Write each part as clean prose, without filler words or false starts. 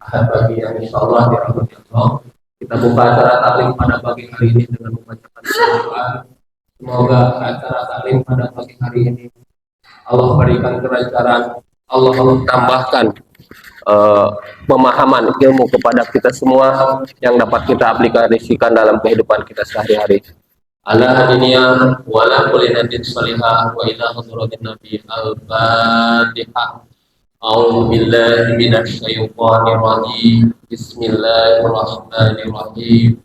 Ahad pagi yang insyaallah dirahmati Allah. Kita buka acara taklim pada pagi hari ini dengan membacakan doa. Semoga acara taklim pada pagi hari ini Allah berikan kelancaran, Allah tambahkan pemahaman ilmu kepada kita semua yang dapat kita aplikasikan dalam kehidupan kita sehari-hari. Ala hadiniya wala kulinatin salihah wa ila hadratin nabi al-fatihah. A'udzu billahi minasy syaithanir rajim. Bismillahirrahmanirrahim.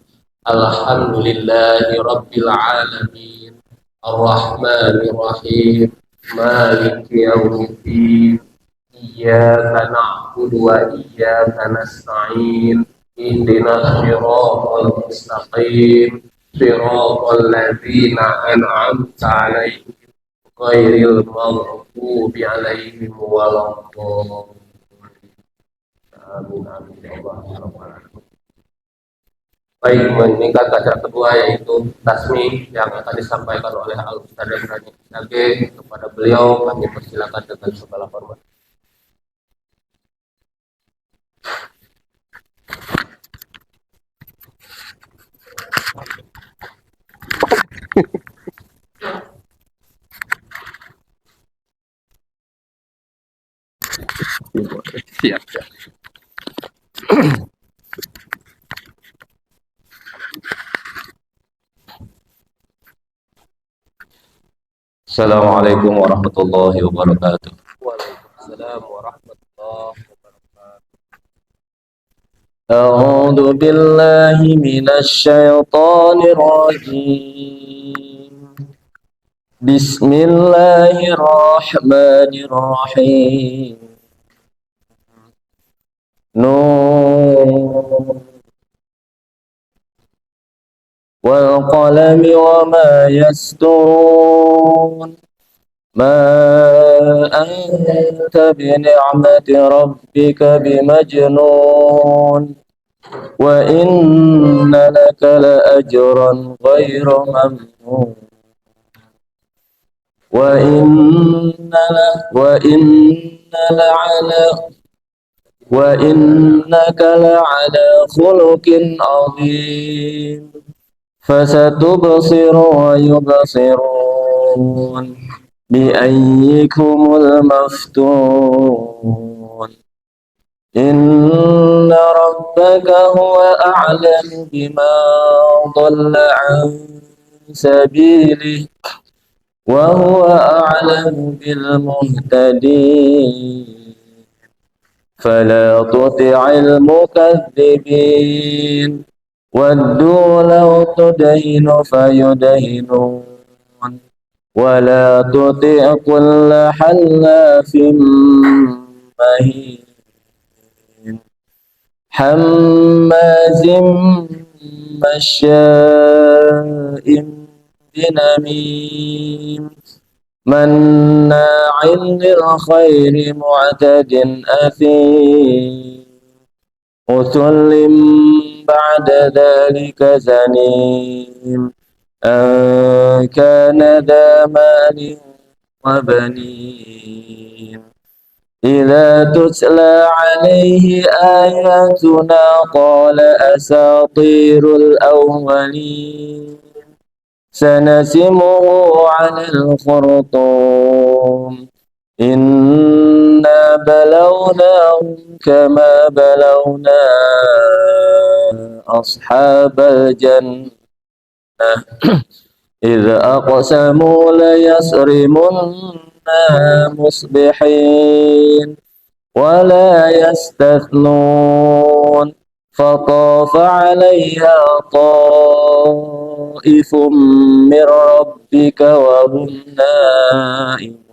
Alhamdulillahi rabbil alamin. Arrahmanir rahim. Maliki yaumiddin. Iyyaka na'budu wa iyyaka nasta'in. Ihdinas siratal mustaqim. Siratal ladzina an'amta 'alaihim ghairil maghdubi 'alaihim waladdallin. Amin amin ya Allah. Baik, meningkat acara kedua yaitu tasmi yang akan disampaikan oleh Al-Ustaz Ibrahim Syage. Kepada beliau kami persilakan dengan segala hormat. Siap. Assalamualaikum warahmatullahi wabarakatuh. Waalaikumsalam warahmatullahi wabarakatuh. A'udzu billahi minasy syaithanir rajim. Bismillahirrahmanirrahim. Nun wal qalami wa ma yasturun. Ma anta bi ni'mati rabbika bimajnun. Wa inna laka la ajran ghayra mamnun. Wa innaka la'ala khuluqin 'azim. Fasatubsiru wa yubsirun biayyikumul maftun. Inna rabbaka huwa a'lamu bima dhalla 'an sabilihi wa huwa a'lamu bil muhtadin. Fala tuti'il mukadzibin. Waddu law tudhinu fayudhinun. Wala tuti' kulla hallafin mahin. Hammazim masya'in binamim. Manna'in lil khairi mu'tadin athim. Utulim ba'da dhalika zanim. Kana dha malin wa banin. Idza tutla 'alaihi ayatuna qala asatirul awwalin. Sanasimuhu 'alal khurtum. Inna balawnahum kama balawna ashabal jannah idh aqsamu la yasrimunna musbihin wa la yastathnun. Fatafa 'alayha ta'ifum min rabbika wa hum na'imun.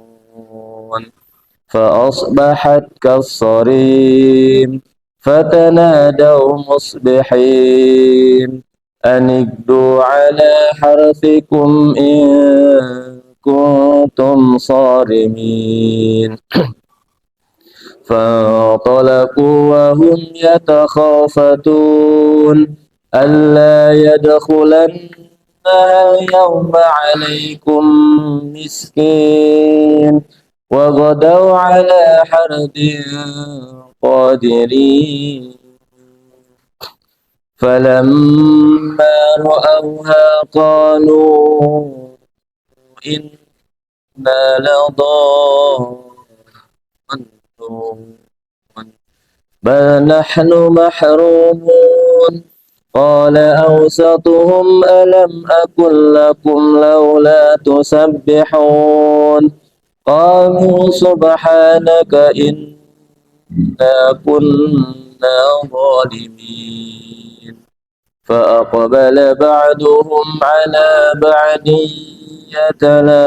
Fa'asbahat kassarim. Fatanadaw musbihin. Anigdu 'ala harthikum in kuntum sarimin. فانطلقوا وهم يتخافتون ألا يدخلنها اليوم عليكم مسكين وغدوا على حرد قادرين فلما رأوها قالوا إنا لضالون بل نحن محرومون قال أوسطهم ألم أقل لكم لولا تسبحون قالوا سبحانك إنا كنا ظالمين فأقبل بعضهم على بعض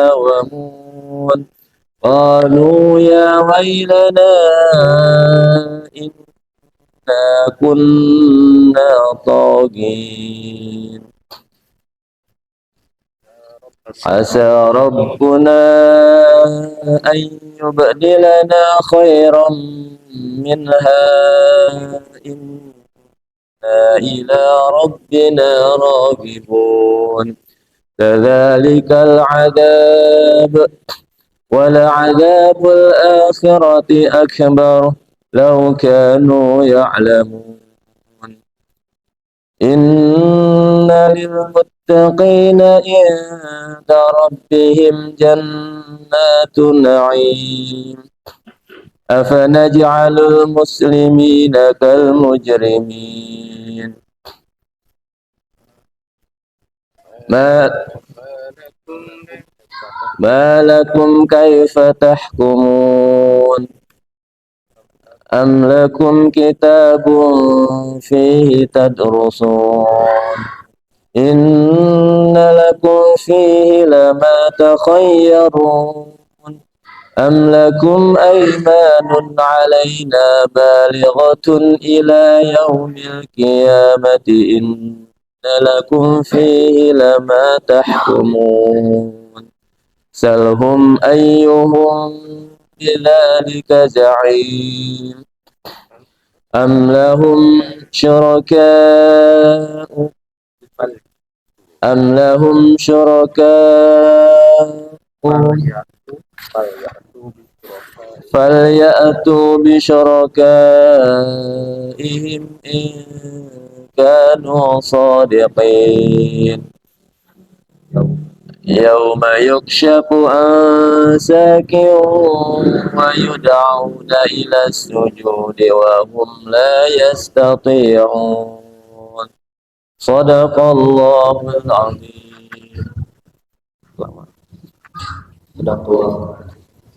يتلاومون قالوا يا ويلنا إنا كنا طاغين عسى ربنا أن يبدلنا خيرا منها إنا إلى ربنا راغبون كذلك العذاب ولعذاب الآخرة أكبر لو كانوا يعلمون إن للمتقين عند ربهم جنات نعيم أفنجعل المسلمين كالمجرمين ما لكم كيف تحكمون أم لكم كتاب فيه تدرسون إن لكم فيه لما تخيرون أم لكم أيمان علينا بالغة إلى يوم القيامة إن لكم فيه لما تحكمون سلهم أيهم بذلك زعيم أم لهم شركاء فليأتوا بشركائهم إن كانوا صادقين يوم يكشف عن ساك ويدعون إلى السجود وهم لا يستطيعون صدق الله العظيم.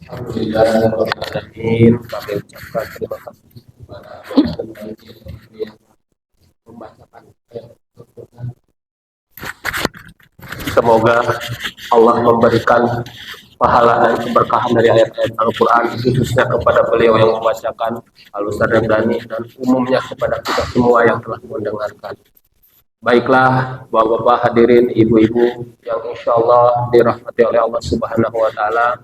Alhamdulillah, kami ucapkan terima kasih kepada yang membacakan ayat Al-Quran. Semoga Allah memberikan pahala dan keberkahan dari ayat-ayat Al-Quran, khususnya kepada beliau yang membacakan, Al-Ustaz Ramdhani, dan umumnya kepada kita semua yang telah mendengarkan. Baiklah, bapak-bapak hadirin, ibu-ibu yang insya Allah dirahmati oleh Allah Subhanahu Wa Taala,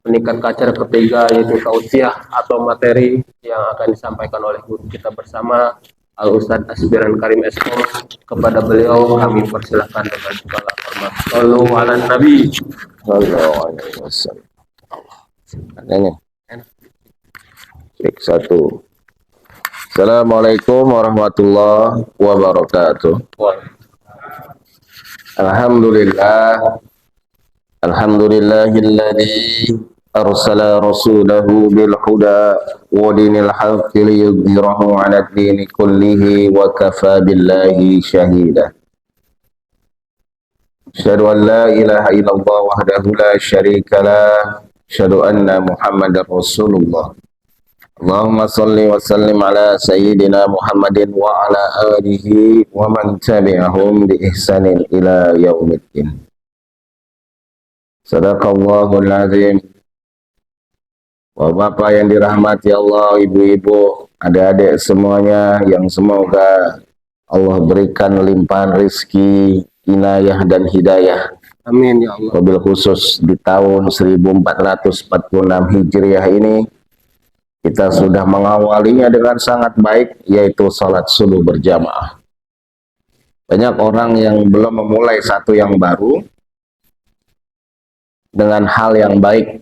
meningkat ke acara ketiga yaitu tausiah atau materi yang akan disampaikan oleh guru kita bersama Al-Ustaz Asbiran Karim SO. Kepada beliau kami persilahkan dengan segala hormat. Sallu ala Nabi. Sallallahu alaihi wasallam. Ini. Cek satu. Assalamualaikum warahmatullahi wabarakatuh. Alhamdulillah. Alhamdulillahilladzi arsala rasulahu bil huda wa dinil haqqi liyudhhirahu 'ala ad-dini kullihi wa kafa billahi shahida. Asyhadu an la ilaha illallah wahdahu la syarika lah. Asyhadu anna Muhammadar Rasulullah. Allahumma salli wa sallim ala sayyidina Muhammadin wa ala alihi wa man tabi'ahum bi ihsanin ila yaumiddin. Sadaqallahul azim. Bapak yang dirahmati Allah, ibu-ibu, adik-adik semuanya yang semoga Allah berikan limpahan rizki, inayah dan hidayah. Amin ya Allah. Wabil khusus di tahun 1446 Hijriah ini kita sudah mengawalinya dengan sangat baik, yaitu salat subuh berjamaah. Banyak orang yang belum memulai satu yang baru dengan hal yang baik.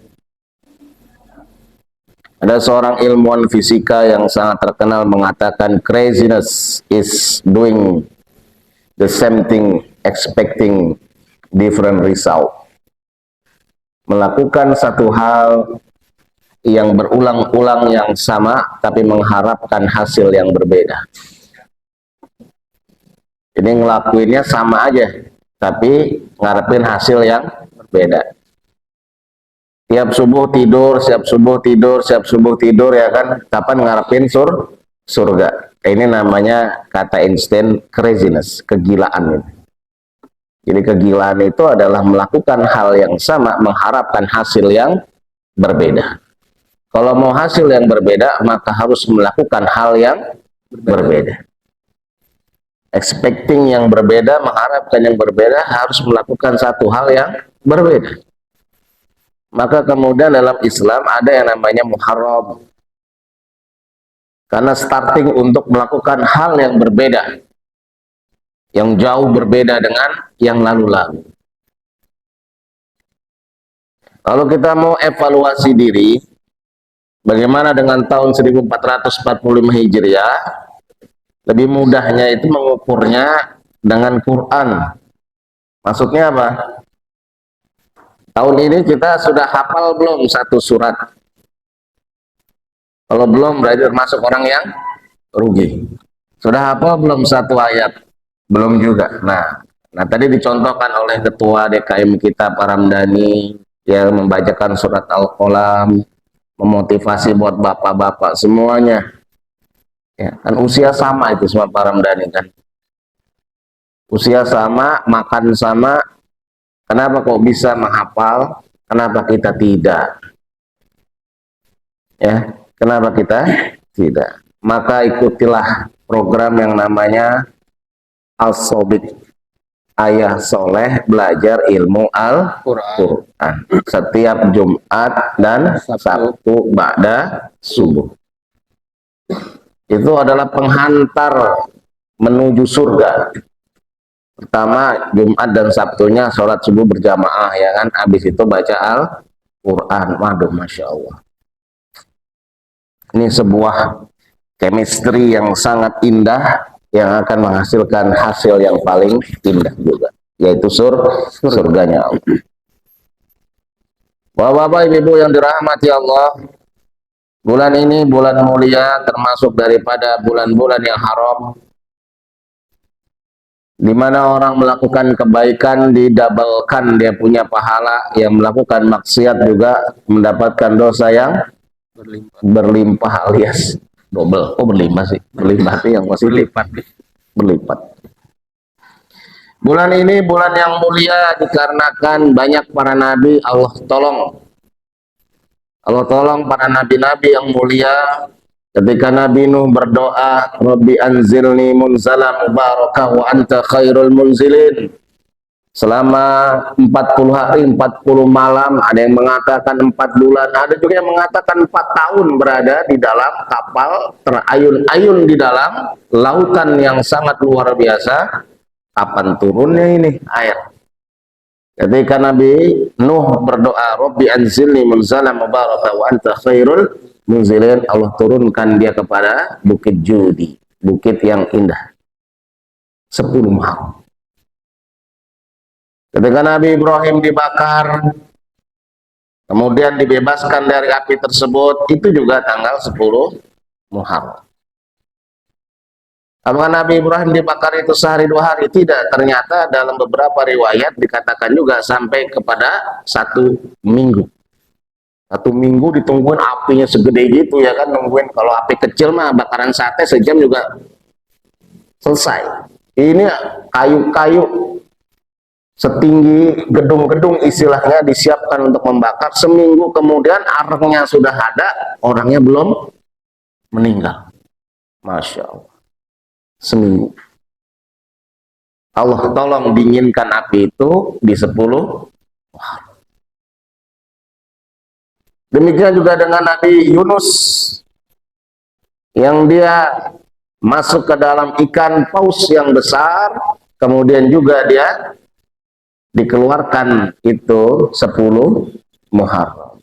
Ada seorang ilmuwan fisika yang sangat terkenal mengatakan craziness is doing the same thing expecting different result. Melakukan satu hal yang berulang-ulang yang sama tapi mengharapkan hasil yang berbeda. Ini ngelakuinnya sama aja tapi ngarepin hasil yang berbeda. Tiap subuh tidur, siap subuh tidur, siap subuh tidur, ya kan, kapan ngarepin surga. Ini namanya, kata Einstein, craziness, kegilaan. Jadi kegilaan itu adalah melakukan hal yang sama, mengharapkan hasil yang berbeda. Kalau mau hasil yang berbeda, maka harus melakukan hal yang berbeda. Expecting yang berbeda, mengharapkan yang berbeda, harus melakukan satu hal yang berbeda. Maka kemudian dalam Islam ada yang namanya muharram. Karena starting untuk melakukan hal yang berbeda, yang jauh berbeda dengan yang lalu-lalu. Kalau kita mau evaluasi diri, bagaimana dengan tahun 1445 Hijriah, lebih mudahnya itu mengukurnya dengan Quran. Maksudnya apa? Tahun ini kita sudah hafal belum satu surat? Kalau belum, berarti termasuk orang yang rugi. Sudah hafal belum satu ayat? Belum juga. Nah tadi dicontohkan oleh ketua DKM kita Pak Ramdhani yang membacakan surat Al-Qalam, memotivasi buat bapak-bapak semuanya. Ya, kan usia sama itu sama Pak Ramdhani kan. Usia sama, makan sama. Kenapa kok bisa menghafal? Kenapa kita tidak? Ya, kenapa kita tidak? Maka ikutilah program yang namanya Al-Sobiq, Ayah Soleh Belajar Ilmu Al-Quran, setiap Jumat dan Sabtu ba'da subuh. Itu adalah penghantar menuju surga. Pertama, Jumat dan Sabtunya sholat subuh berjamaah, ya kan? Habis itu baca Al-Quran. Waduh, Masya Allah. Ini sebuah chemistry yang sangat indah, yang akan menghasilkan hasil yang paling indah juga, yaitu surganya Allah. Bapak-bapak, ibu-ibu yang dirahmati Allah, bulan ini bulan mulia, termasuk daripada bulan-bulan yang haram, di mana orang melakukan kebaikan didabelkan dia punya pahala, yang melakukan maksiat juga mendapatkan dosa yang berlimpah alias double. Oh, berlimpah sih, berlimpah itu yang masih berlipat. Bulan ini bulan yang mulia dikarenakan banyak para nabi Allah tolong para nabi-nabi yang mulia. Ketika Nabi Nuh berdoa, Rabbi anzilni munzalan mubarakah wa anta khairul munzilin, selama 40 hari 40 malam, ada yang mengatakan 4 bulan, ada juga yang mengatakan 4 tahun berada di dalam kapal, terayun-ayun di dalam lautan yang sangat luar biasa. Kapan turunnya ini air? Ketika Nabi Nuh berdoa, Rabbi anzilni munzalan mubarakah wa anta khairul munzilin, Allah turunkan dia kepada Bukit Judi, bukit yang indah, 10 malam. Ketika Nabi Ibrahim dibakar, kemudian dibebaskan dari api tersebut, itu juga tanggal 10 Muharram. Apakah Nabi Ibrahim dibakar itu sehari 2 hari? Tidak, ternyata dalam beberapa riwayat dikatakan juga sampai kepada 1 minggu. 1 minggu ditungguin apinya segede gitu, ya kan, nungguin. Kalau api kecil mah bakaran sate sejam juga selesai. Ini kayu-kayu setinggi gedung-gedung istilahnya disiapkan untuk membakar. Seminggu kemudian arengnya sudah ada, orangnya belum meninggal. Masya Allah. Seminggu. Allah tolong dinginkan api itu di 10 Muharram. Demikian juga dengan Nabi Yunus, yang dia masuk ke dalam ikan paus yang besar, kemudian juga dia dikeluarkan itu 10 Muharram.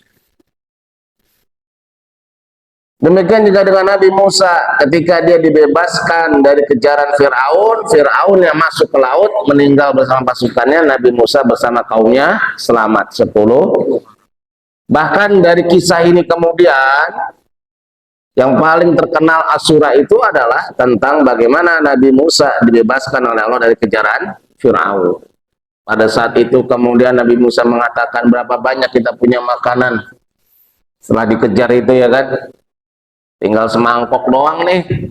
Demikian juga dengan Nabi Musa ketika dia dibebaskan dari kejaran Fir'aun, Fir'aun yang masuk ke laut meninggal bersama pasukannya, Nabi Musa bersama kaumnya selamat 10. Bahkan dari kisah ini kemudian yang paling terkenal Asyura itu adalah tentang bagaimana Nabi Musa dibebaskan oleh Allah dari kejaran Fir'aun. Pada saat itu kemudian Nabi Musa mengatakan, berapa banyak kita punya makanan setelah dikejar itu ya kan, tinggal semangkok doang nih,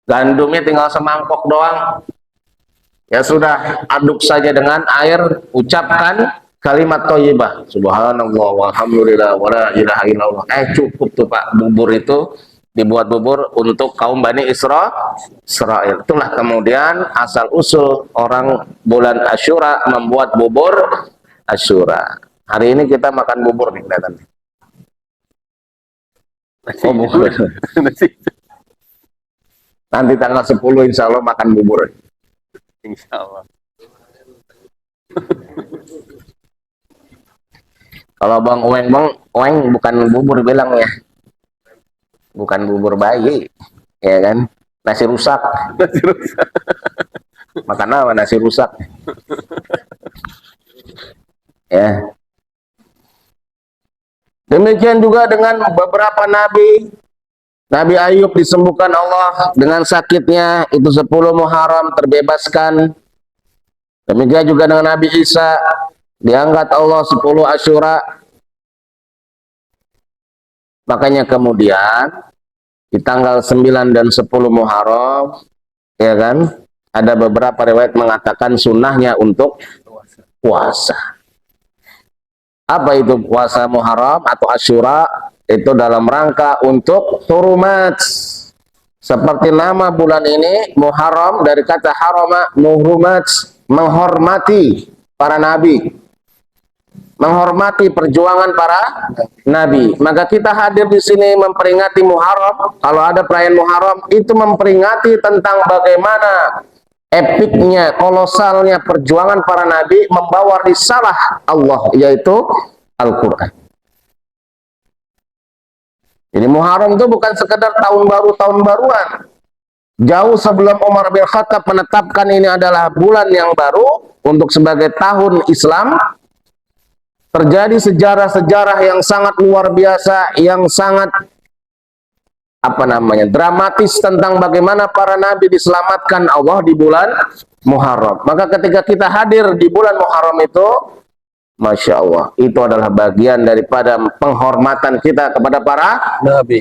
gandumnya tinggal semangkok doang. Ya sudah, aduk saja dengan air, ucapkan kalimat thayyibah, subhanallah walhamdulillah wala ilaha illallah. Cukup tuh Pak, bubur itu dibuat bubur untuk kaum Bani Israel. Itulah kemudian asal usul orang bulan Asyura membuat bubur Asyura. Hari ini kita makan bubur nih kelihatannya. Oh, bubur. Nanti tanggal 10 insya Allah makan bubur. Insya Allah. Kalau Bang Oeng bukan bubur bilang ya. Bukan bubur bayi. Ya kan? Nasi rusak. Nasi rusak. Makan apa nasi rusak? Ya. Demikian juga dengan beberapa nabi. Nabi Ayub disembuhkan Allah dengan sakitnya, itu 10 Muharram terbebaskan. Demikian juga dengan Nabi Isa, diangkat Allah 10 Asyura. Makanya kemudian di tanggal 9 dan 10 Muharram, ya kan, ada beberapa riwayat mengatakan sunnahnya untuk puasa. Apa itu puasa Muharram atau Asyura? Itu dalam rangka untuk hurumat. Seperti nama bulan ini Muharram dari kata harama, muhrumat, menghormati para nabi, menghormati perjuangan para nabi. Maka kita hadir di sini memperingati Muharram. Kalau ada perayaan Muharram itu memperingati tentang bagaimana epiknya, kolosalnya perjuangan para nabi membawa risalah Allah, yaitu Al-Quran. Jadi Muharram itu bukan sekedar tahun baruan. Jauh sebelum Umar bin Khattab menetapkan ini adalah bulan yang baru untuk sebagai tahun Islam, terjadi sejarah-sejarah yang sangat luar biasa, yang sangat dramatis tentang bagaimana para nabi diselamatkan Allah di bulan Muharram. Maka ketika kita hadir di bulan Muharram itu, Masya Allah, itu adalah bagian daripada penghormatan kita kepada para nabi.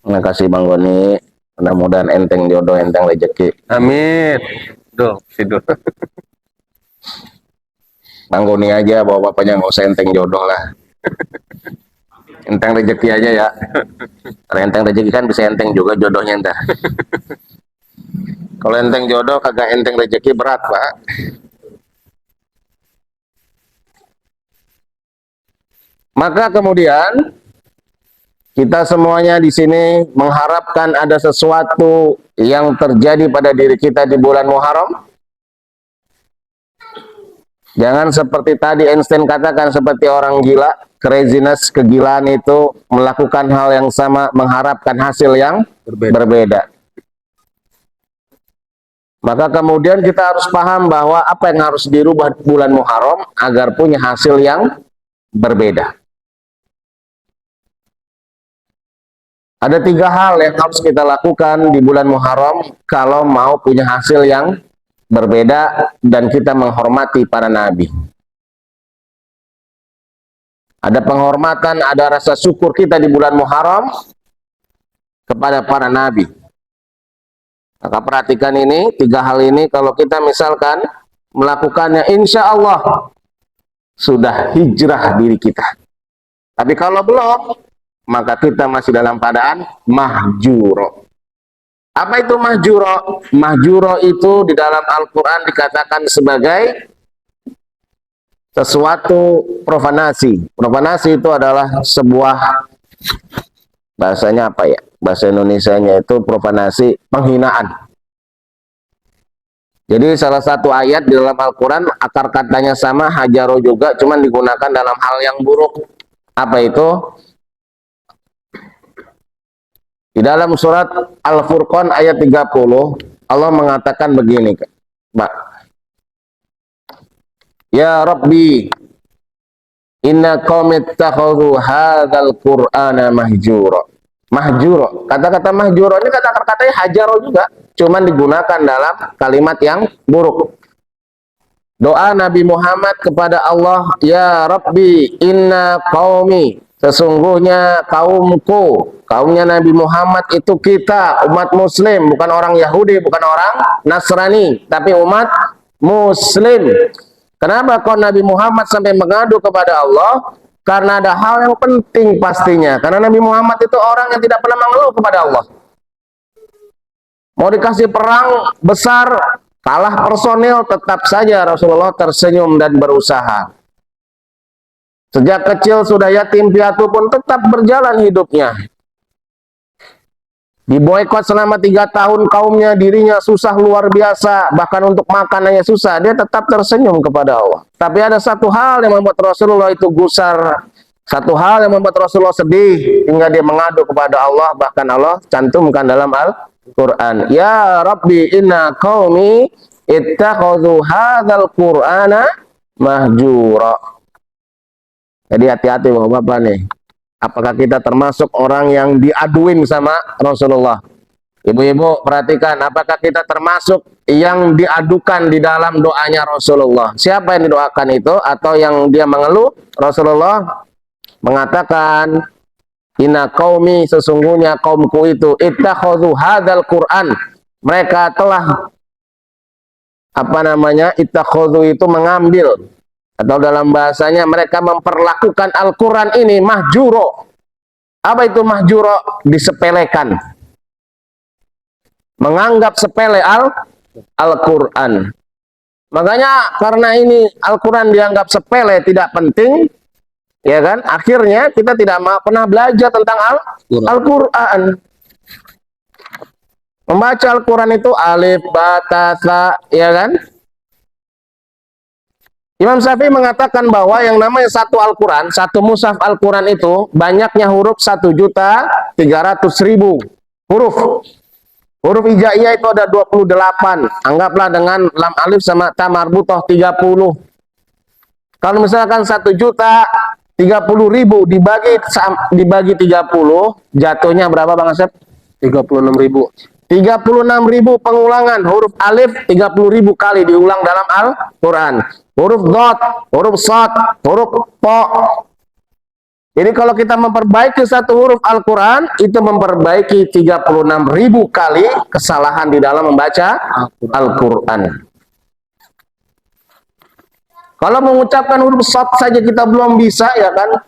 Terima kasih Bang Goni. Mudah-mudahan enteng jodoh, enteng rezeki. Amin. Duh, tidur. Bang Goni aja, bawa bapaknya nggak usah enteng jodoh lah. Enteng rezeki aja ya. Kalau enteng rezeki kan bisa enteng juga jodohnya ntar. Kalau enteng jodoh kagak enteng rezeki berat Pak. Maka kemudian kita semuanya di sini mengharapkan ada sesuatu yang terjadi pada diri kita di bulan Muharram. Jangan seperti tadi Einstein katakan, seperti orang gila, craziness, kegilaan itu melakukan hal yang sama, mengharapkan hasil yang berbeda. Maka kemudian kita harus paham bahwa apa yang harus dirubah bulan Muharram agar punya hasil yang berbeda. Ada 3 hal yang harus kita lakukan di bulan Muharram kalau mau punya hasil yang berbeda dan kita menghormati para nabi. Ada penghormatan, ada rasa syukur kita di bulan Muharram kepada para nabi. Maka perhatikan ini, 3 hal ini kalau kita misalkan melakukannya, insya Allah sudah hijrah diri kita. Tapi kalau belum, maka kita masih dalam keadaan mahjuro. Apa itu mahjuro? Mahjuro itu di dalam Al-Quran dikatakan sebagai sesuatu profanasi. Profanasi itu adalah sebuah, bahasanya apa ya? Bahasa Indonesianya itu profanasi, penghinaan. Jadi salah satu ayat di dalam Al-Quran, akar katanya sama, hajaro juga, cuman digunakan dalam hal yang buruk. Apa itu? Di dalam surat Al-Furqan ayat 30, Allah mengatakan begini, Pak. Ya Rabbi, inna qaumi ittakhadhu hadzal Qur'ana mahjura. Mahjura. Kata-kata mahjura ini kata-katanya hajaro juga, cuman digunakan dalam kalimat yang buruk. Doa Nabi Muhammad kepada Allah, ya Rabbi, inna qaumi, sesungguhnya kaumku, kaumnya Nabi Muhammad itu kita, umat muslim, bukan orang Yahudi, bukan orang Nasrani, tapi umat muslim. Kenapa kau Nabi Muhammad sampai mengadu kepada Allah? Karena ada hal yang penting pastinya. Karena Nabi Muhammad itu orang yang tidak pernah mengeluh kepada Allah. Mau dikasih perang besar, kalah personil, tetap saja Rasulullah tersenyum dan berusaha. Sejak kecil sudah yatim piatu pun tetap berjalan hidupnya. Diboikot selama 3 tahun kaumnya, dirinya susah luar biasa, bahkan untuk makanannya susah, dia tetap tersenyum kepada Allah. Tapi ada satu hal yang membuat Rasulullah itu gusar, satu hal yang membuat Rasulullah sedih, hingga dia mengadu kepada Allah, bahkan Allah cantumkan dalam Al-Quran. Ya Rabbi inna qaumi ittakhadhu hadzal Qur'ana mahjura. Jadi hati-hati Bapak-bapak nih. Apakah kita termasuk orang yang diaduin sama Rasulullah? Ibu-ibu perhatikan, apakah kita termasuk yang diadukan di dalam doanya Rasulullah? Siapa yang didoakan itu? Atau yang dia mengeluh? Rasulullah mengatakan, inna qaumi, sesungguhnya kaumku itu ittakhadhu hadzal Qur'an. Mereka telah ittakhadhu itu mengambil, atau dalam bahasanya mereka memperlakukan Al-Quran ini mahjuro. Apa itu mahjuro? Disepelekan. Menganggap sepele Al-Quran. Makanya karena ini Al-Quran dianggap sepele, tidak penting, ya kan? Akhirnya kita tidak pernah belajar tentang Al-Quran. Membaca Al-Quran itu alif, ba, ta, sa, ya kan? Imam Syafi'i mengatakan bahwa yang namanya satu Al-Quran, satu mushaf Al-Quran itu banyaknya huruf 1.300.000 huruf. Huruf hijaiyah itu ada 28. Anggaplah dengan lam alif sama ta marbutoh 30. Kalau misalkan 1.030.000 dibagi 30, jatuhnya berapa Bang Asep? 36.000. 36.000 pengulangan huruf alif, 30.000 kali diulang dalam Al-Quran. Huruf dot, huruf shad, huruf po. Jadi kalau kita memperbaiki satu huruf Al-Quran, itu memperbaiki 36.000 kali kesalahan di dalam membaca Al-Quran. Kalau mengucapkan huruf shad saja kita belum bisa, ya kan?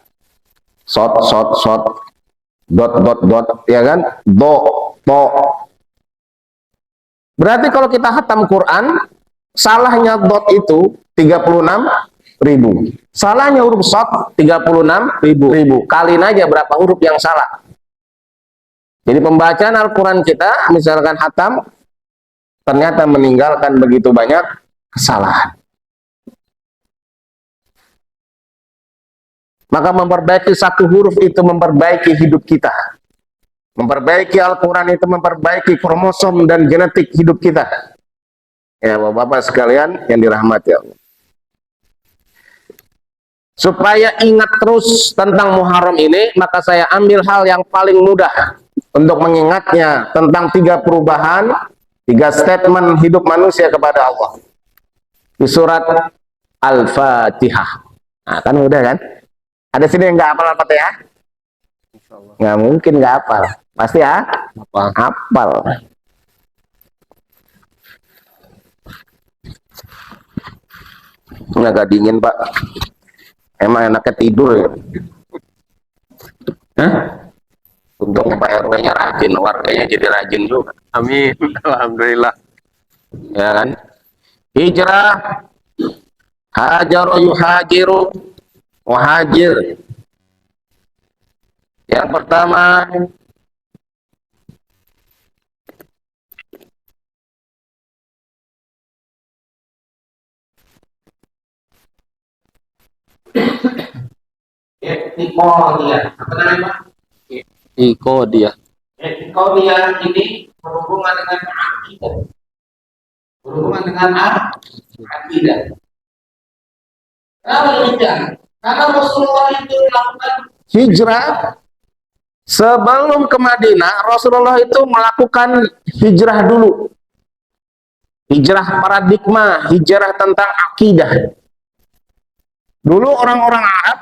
Shad, dot, ya kan? Do, to. Berarti kalau kita hatam Quran, salahnya dot itu 36.000. Salahnya huruf shad 36.000. Kaliin aja berapa huruf yang salah. Jadi pembacaan Al-Quran kita, misalkan hatam, ternyata meninggalkan begitu banyak kesalahan. Maka memperbaiki satu huruf itu memperbaiki hidup kita. Memperbaiki Al-Quran itu memperbaiki kromosom dan genetik hidup kita. Ya Bapak-bapak sekalian yang dirahmati Allah. Supaya ingat terus tentang Muharram ini, maka saya ambil hal yang paling mudah untuk mengingatnya tentang 3 perubahan, 3 statement hidup manusia kepada Allah. Di surat Al-Fatihah. Nah, kan mudah kan? Ada sini yang nggak hafal Al-Fatihah? Nggak mungkin nggak hafal. Pasti ya? Hafal. Ini agak dingin Pak. Emang enaknya tidur ya? Hah? Untung Pak RW-nya rajin, warganya jadi rajin juga. Amin. Alhamdulillah. Ya kan? Hijrah. Hajaru yuhajiru. Muhajir. Yang pertama, Iko dia. Qauliyah ini berhubungan dengan akidah. Berhubungan dengan akidah. Kenapa demikian? Karena Rasulullah itu melakukan hijrah sebelum ke Madinah. Rasulullah itu melakukan hijrah dulu. Hijrah paradigma, hijrah tentang akidah. Dulu orang-orang Arab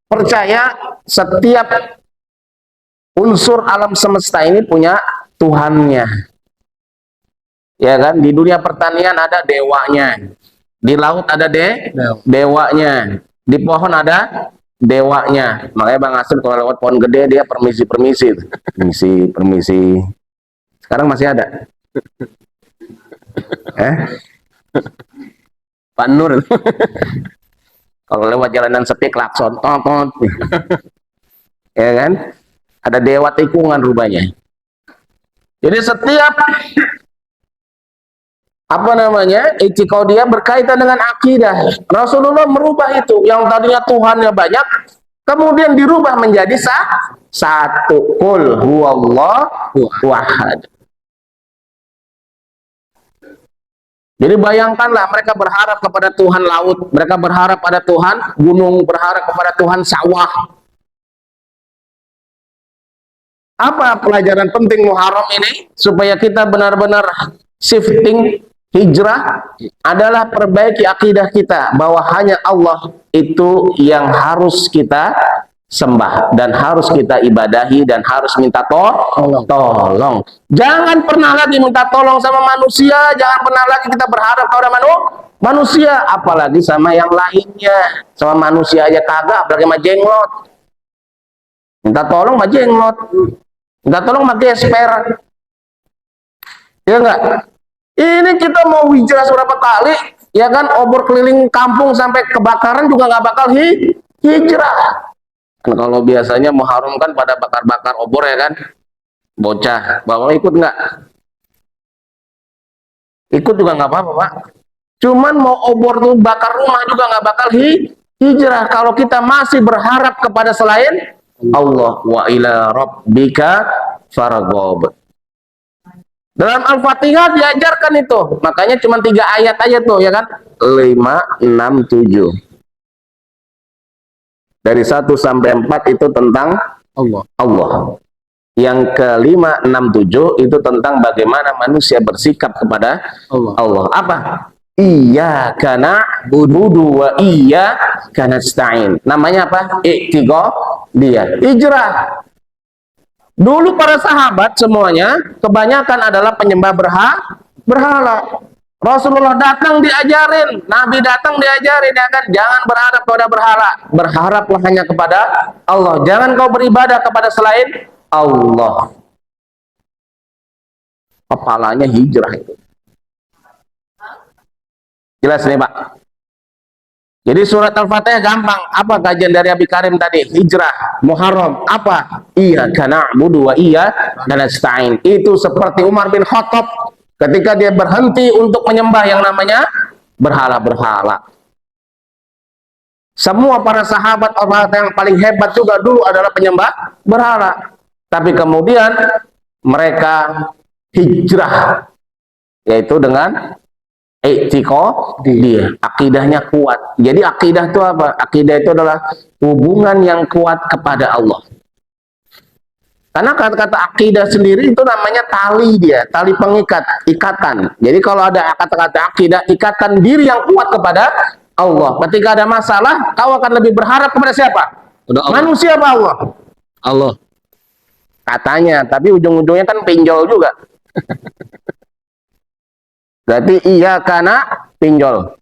percaya setiap unsur alam semesta ini punya Tuhannya. Ya kan? Di dunia pertanian ada dewanya. Di laut ada dewanya. Di pohon ada dewanya. Makanya Bang Asep kalau lewat pohon gede dia permisi-permisi. Permisi. Sekarang masih ada. Pak Nur. Kalau lewat jalanan sepi klakson. Tot. Ya kan? Ada dewa tikungan rupanya. Jadi setiap dia berkaitan dengan akidah. Rasulullah merubah itu. Yang tadinya Tuhannya banyak, kemudian dirubah menjadi satu. Qul huwallahu ahad. Jadi bayangkanlah mereka berharap kepada Tuhan laut, mereka berharap pada Tuhan gunung, berharap kepada Tuhan sawah. Apa pelajaran penting Muharram ini? Supaya kita benar-benar shifting, hijrah adalah perbaiki akidah kita bahwa hanya Allah itu yang harus kita sembah dan harus kita ibadahi dan harus minta tolong. Jangan pernah lagi minta tolong sama manusia, jangan pernah lagi kita berharap kepada manusia, apalagi sama yang lainnya. Sama manusia aja kagak, apalagi sama jenglot. Minta tolong sama jenglot. Minta tolong pakai gesper. Ya enggak? Ini kita mau hijrah seberapa kali, ya kan, obor keliling kampung sampai kebakaran juga nggak bakal hijrah. Kan kalau biasanya Muharram kan pada bakar-bakar obor ya kan, bocah, bapak ikut nggak? Ikut juga nggak apa-apa Pak. Cuman mau obor tuh bakar rumah juga nggak bakal hijrah kalau kita masih berharap kepada selain Allah. Wa ila rabbika farghab. Dalam Al-Fatihah diajarkan itu. Makanya cuma 3 ayat aja tuh ya kan. 5, 6, 7. Dari 1 sampai 4 itu tentang Allah. Yang ke-5, 6, 7 itu tentang bagaimana manusia bersikap kepada Allah. Apa? Iyyaka na'budu wa iyyaka nasta'in. Namanya apa? Dia hijrah. Dulu para sahabat semuanya kebanyakan adalah penyembah berhala. Rasulullah datang diajarin, Nabi datang diajarin ya kan, jangan berharap kepada berhala, berharaplah hanya kepada Allah. Jangan kau beribadah kepada selain Allah. Kepalanya hijrah itu. Jelas nih Pak. Jadi surat Al-Fatihah gampang. Apa kajian dari Abi Karim tadi? Hijrah, Muharram. Apa? Iyyaka na'budu wa iyyaka nasta'in. Itu seperti Umar bin Khattab ketika dia berhenti untuk menyembah yang namanya berhala-berhala. Semua para sahabat orang yang paling hebat juga dulu adalah penyembah berhala. Tapi kemudian mereka hijrah, yaitu dengan dia akidahnya kuat. Jadi akidah itu apa? Akidah itu adalah hubungan yang kuat kepada Allah. Karena kata-kata akidah sendiri itu namanya tali, dia tali pengikat, ikatan. Jadi kalau ada kata-kata akidah, ikatan diri yang kuat kepada Allah. Ketika ada masalah, kau akan lebih berharap kepada siapa? Manusia apa Allah? Allah. Katanya, tapi ujung-ujungnya kan pinjol juga. Berarti iya karena pinjol.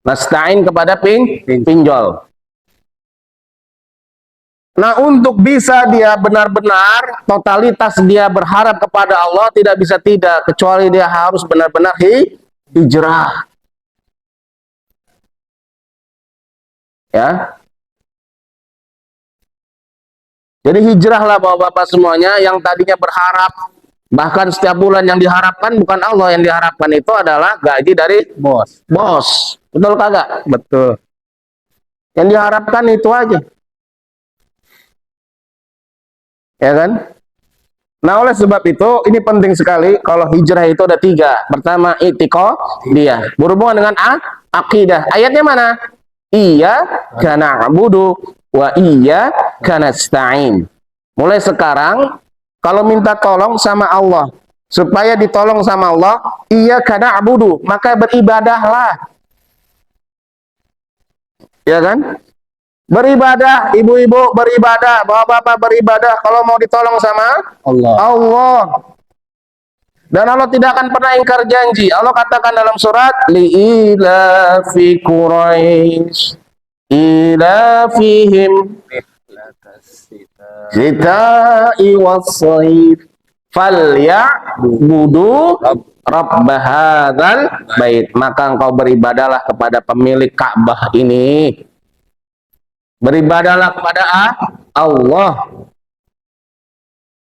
Nasta'in kepada pinjol. Nah, untuk bisa dia benar-benar totalitas dia berharap kepada Allah, tidak bisa tidak, kecuali dia harus benar-benar hijrah. Ya. Jadi hijrahlah Bapak-bapak semuanya yang tadinya berharap. Bahkan setiap bulan yang diharapkan bukan Allah, yang diharapkan itu adalah gaji dari bos. Betul kagak? Betul. Yang diharapkan itu aja. Ya kan? Nah, oleh sebab itu, ini penting sekali. Kalau hijrah itu ada 3. Pertama, dia berhubungan dengan akidah. Ayatnya mana? Iya kana abudu wa iya kana stain. Mulai sekarang, kalau minta tolong sama Allah, supaya ditolong sama Allah, iya kana abudu, maka beribadahlah. Ya kan? Beribadah, ibu-ibu beribadah, bapak-bapak beribadah kalau mau ditolong sama Allah. Dan Allah tidak akan pernah ingkar janji. Allah katakan dalam surat li'ila fi Quraisy ilafihim sita'i was-sayf falyabudu rabb hadzal bait. Maka engkau beribadahlah kepada pemilik Ka'bah ini. Beribadahlah kepada Allah.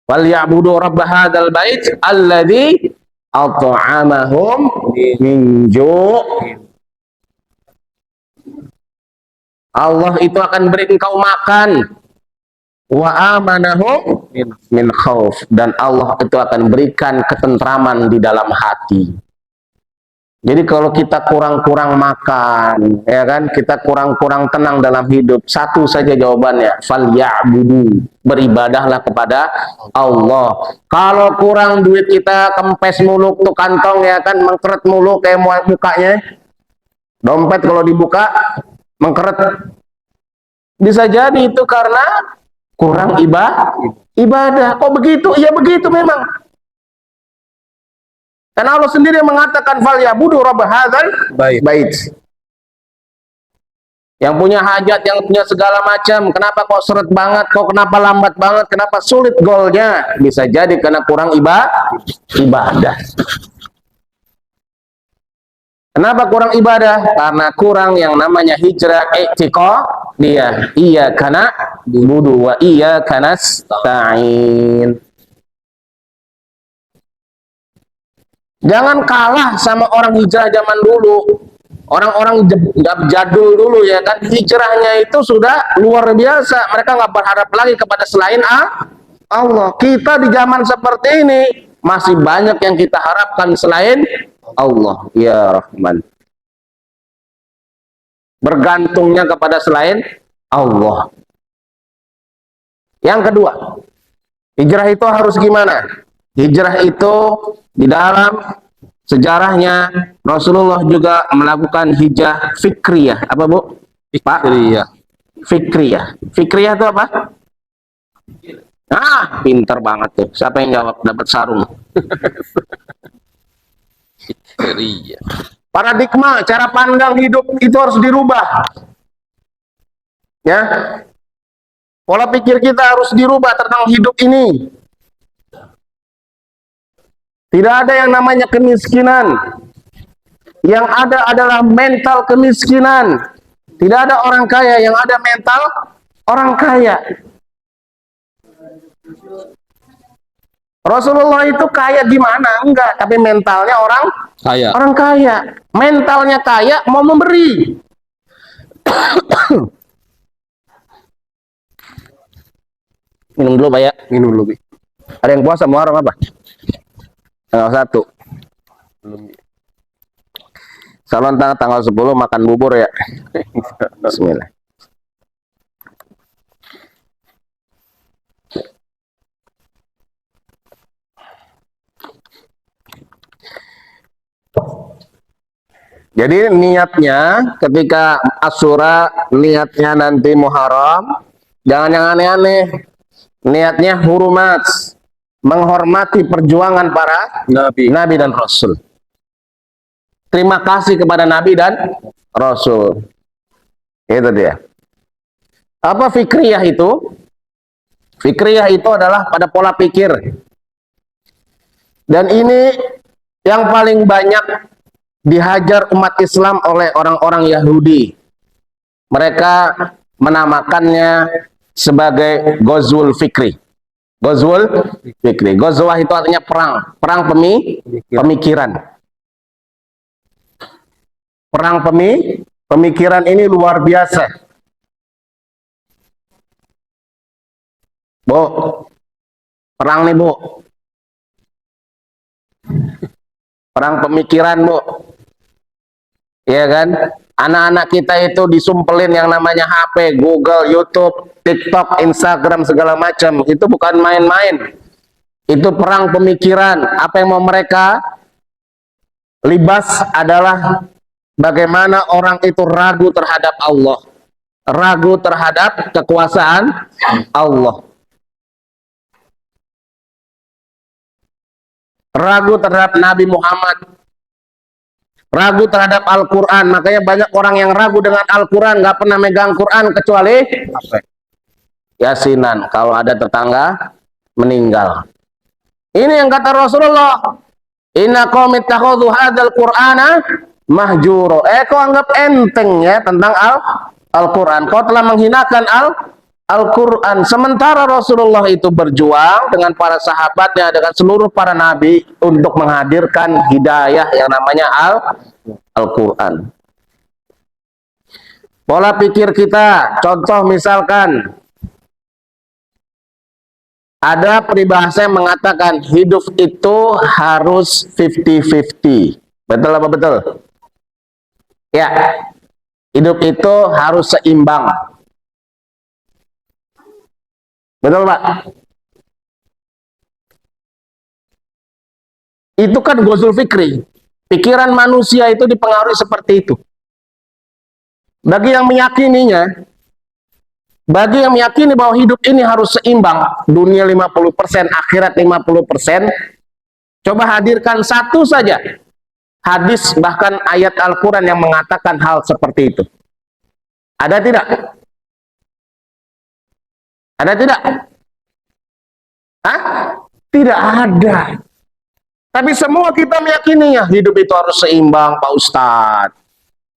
Falyabudu rabb hadzal bait alladzi at'amahum min ju'. Allah itu akan beri engkau makan, wa amanahum min khauf, dan Allah itu akan berikan ketentraman di dalam hati. Jadi kalau kita kurang-kurang makan, ya kan, kita kurang-kurang tenang dalam hidup, satu saja jawabannya, falyabudu, beribadahlah kepada Allah. Kalau kurang duit kita kempes mulu tuh kantong, ya kan, mengkeret mulu kayak mukanya, dompet kalau dibuka mengkeret, bisa jadi itu karena kurang ibadah. Kok begitu? Iya begitu memang. Karena Allah sendiri yang mengatakan falyabudu rabb hadzal bait. Yang punya hajat, yang punya segala macam, kenapa kok seret banget, kok kenapa lambat banget, kenapa sulit goalnya? Bisa jadi karena kurang ibadah. Kenapa kurang ibadah? Karena kurang yang namanya hijrah dia. Iya kana budu wa iya kana stain. Jangan kalah sama orang hijrah zaman dulu. Orang-orang jadul dulu, ya kan, hijrahnya itu sudah luar biasa. Mereka nggak berharap lagi kepada selain Allah. Kita di zaman seperti ini masih banyak yang kita harapkan selain Allah. Ya Rahman. Bergantungnya kepada selain Allah. Yang kedua, hijrah itu harus gimana? Hijrah itu di dalam sejarahnya Rasulullah juga melakukan hijrah fikriyah. Apa Bu? Fikriyah. Fikriyah itu apa? Pinter banget tuh. Siapa yang jawab dapat sarung? Fikriyah. Paradigma, cara pandang hidup itu harus dirubah. Ya. Pola pikir kita harus dirubah tentang hidup ini. Tidak ada yang namanya kemiskinan. Yang ada adalah mental kemiskinan. Tidak ada orang kaya, yang ada mental orang kaya. Rasulullah itu kaya gimana? Enggak, tapi mentalnya orang kaya. Orang kaya. Mentalnya kaya, mau memberi. Minum dulu, Pak ya. Minum dulu, Bi. Ada yang puasa Muharram apa? Tanggal 1. Salon tanggal 10 makan bubur ya. Bismillah. Jadi niatnya ketika Asyura, niatnya nanti Muharram, jangan yang aneh-aneh. Niatnya hurumat, menghormati perjuangan para Nabi dan Rasul. Terima kasih kepada Nabi dan Rasul. Itu dia. Apa fikriyah itu? Fikriyah itu adalah pada pola pikir. Dan ini yang paling banyak dihajar umat Islam oleh orang-orang Yahudi. Mereka menamakannya sebagai Ghazwul Fikri. Ghazwul Fikri. Ghazwah itu artinya perang. Perang pemikiran. Perang pemikiran ini luar biasa. Perang nih, Bu. Perang pemikiran, Bu. Iya kan? Anak-anak kita itu disumpelin yang namanya HP, Google, YouTube, TikTok, Instagram, segala macam. Itu bukan main-main. Itu perang pemikiran. Apa yang mau mereka libas adalah bagaimana orang itu ragu terhadap Allah, ragu terhadap kekuasaan Allah, ragu terhadap Nabi Muhammad, ragu terhadap Al-Quran. Makanya banyak orang yang ragu dengan Al-Quran, nggak pernah megang Quran kecuali yasinan kalau ada tetangga meninggal. Ini yang kata Rasulullah, inna qaumi ittakhadhu hadzal qur'ana mahjuro. Kau anggap enteng ya tentang Al-Quran. Kau telah menghinakan Al-Quran. Sementara Rasulullah itu berjuang dengan para sahabatnya, dengan seluruh para nabi untuk menghadirkan hidayah yang namanya Al-Quran. Pola pikir kita, contoh misalkan ada peribahasa yang mengatakan hidup itu harus 50-50. Betul apa betul? Ya, hidup itu harus seimbang. Betul, Pak? Itu kan gozul fikri. Pikiran manusia itu dipengaruhi seperti itu. Bagi yang meyakininya, bagi yang meyakini bahwa hidup ini harus seimbang, dunia 50%, akhirat 50%, coba hadirkan satu saja hadis bahkan ayat Al-Quran yang mengatakan hal seperti itu. Ada tidak? Ada tidak? Hah? Tidak ada. Tapi semua kita meyakininya, hidup itu harus seimbang, Pak Ustadz.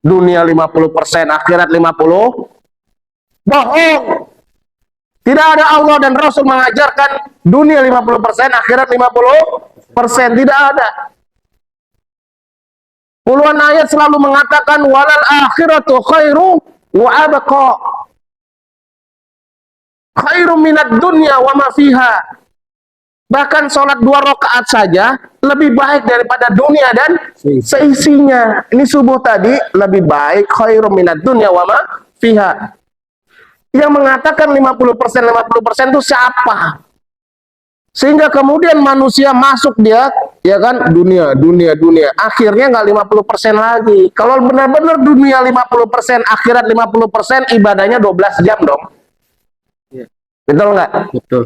Dunia 50%, akhirat 50%. Bohong. Tidak ada Allah dan Rasul mengajarkan dunia 50%, akhirat 50%. Tidak ada. Puluhan ayat selalu mengatakan walal akhiratu khairu wa abqa. Khairu minad dunya wa ma fiha. Bahkan sholat 2 rakaat saja lebih baik daripada dunia dan seisinya. Ini subuh tadi lebih baik khairu minad dunya wa ma fiha. Yang mengatakan 50% itu siapa? Sehingga kemudian manusia masuk dia, ya kan, dunia. Akhirnya nggak 50% lagi. Kalau benar-benar dunia 50%, akhirat 50%, ibadahnya 12 jam dong. Ya. Betul nggak? Betul.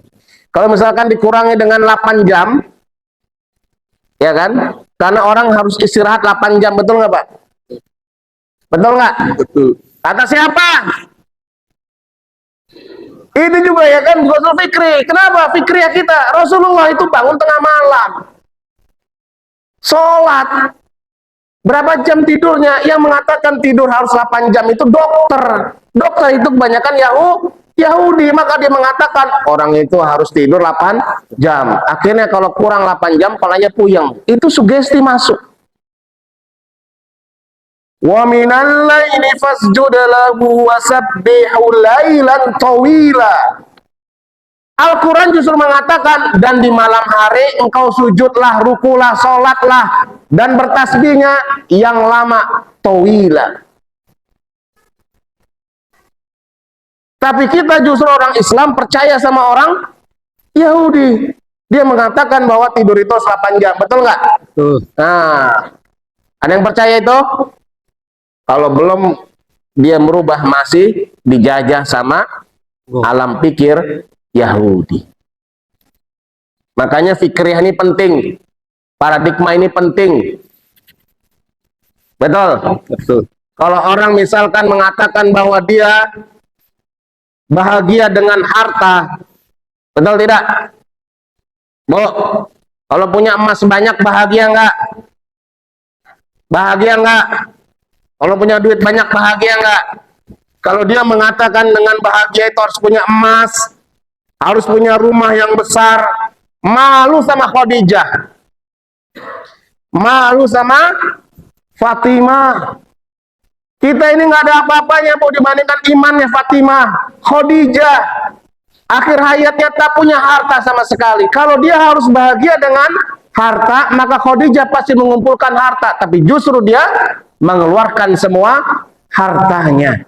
Kalau misalkan dikurangi dengan 8 jam, ya kan? Karena orang harus istirahat 8 jam, betul nggak, Pak? Betul nggak? Betul. Kata siapa? Itu juga ya kan gosok fikri. Kenapa? Fikriyah kita. Rasulullah itu bangun tengah malam. Sholat. Berapa jam tidurnya? Yang mengatakan tidur harus 8 jam itu dokter. Dokter itu kebanyakan Yahudi. Maka dia mengatakan orang itu harus tidur 8 jam. Akhirnya kalau kurang 8 jam, kepalanya puyeng. Itu sugesti masuk. Wa minal laili fasjud lahu wasabbihu lailan tawila. Al-Quran justru mengatakan dan di malam hari engkau sujudlah, rukulah, sholatlah dan bertasbihnya yang lama, tawila. Tapi kita justru orang Islam percaya sama orang Yahudi. Dia mengatakan bahwa tidur itu 8 jam, betul nggak? Nah, ada yang percaya itu? Kalau belum dia merubah masih dijajah sama alam pikir Yahudi. Makanya fikriyah ini penting. Paradigma ini penting. Betul? Betul. Kalau orang misalkan mengatakan bahwa dia bahagia dengan harta, betul tidak? Bu, kalau punya emas banyak bahagia enggak? Bahagia enggak? Kalau punya duit banyak bahagia enggak? Kalau dia mengatakan dengan bahagia itu harus punya emas, harus punya rumah yang besar, malu sama Khadijah, malu sama Fatimah. Kita ini nggak ada apa-apanya Bu dibandingkan imannya Fatimah, Khadijah. akhir hayatnya tak punya harta sama sekali. Kalau dia harus bahagia dengan harta, maka Khadijah pasti mengumpulkan harta, tapi justru dia mengeluarkan semua hartanya.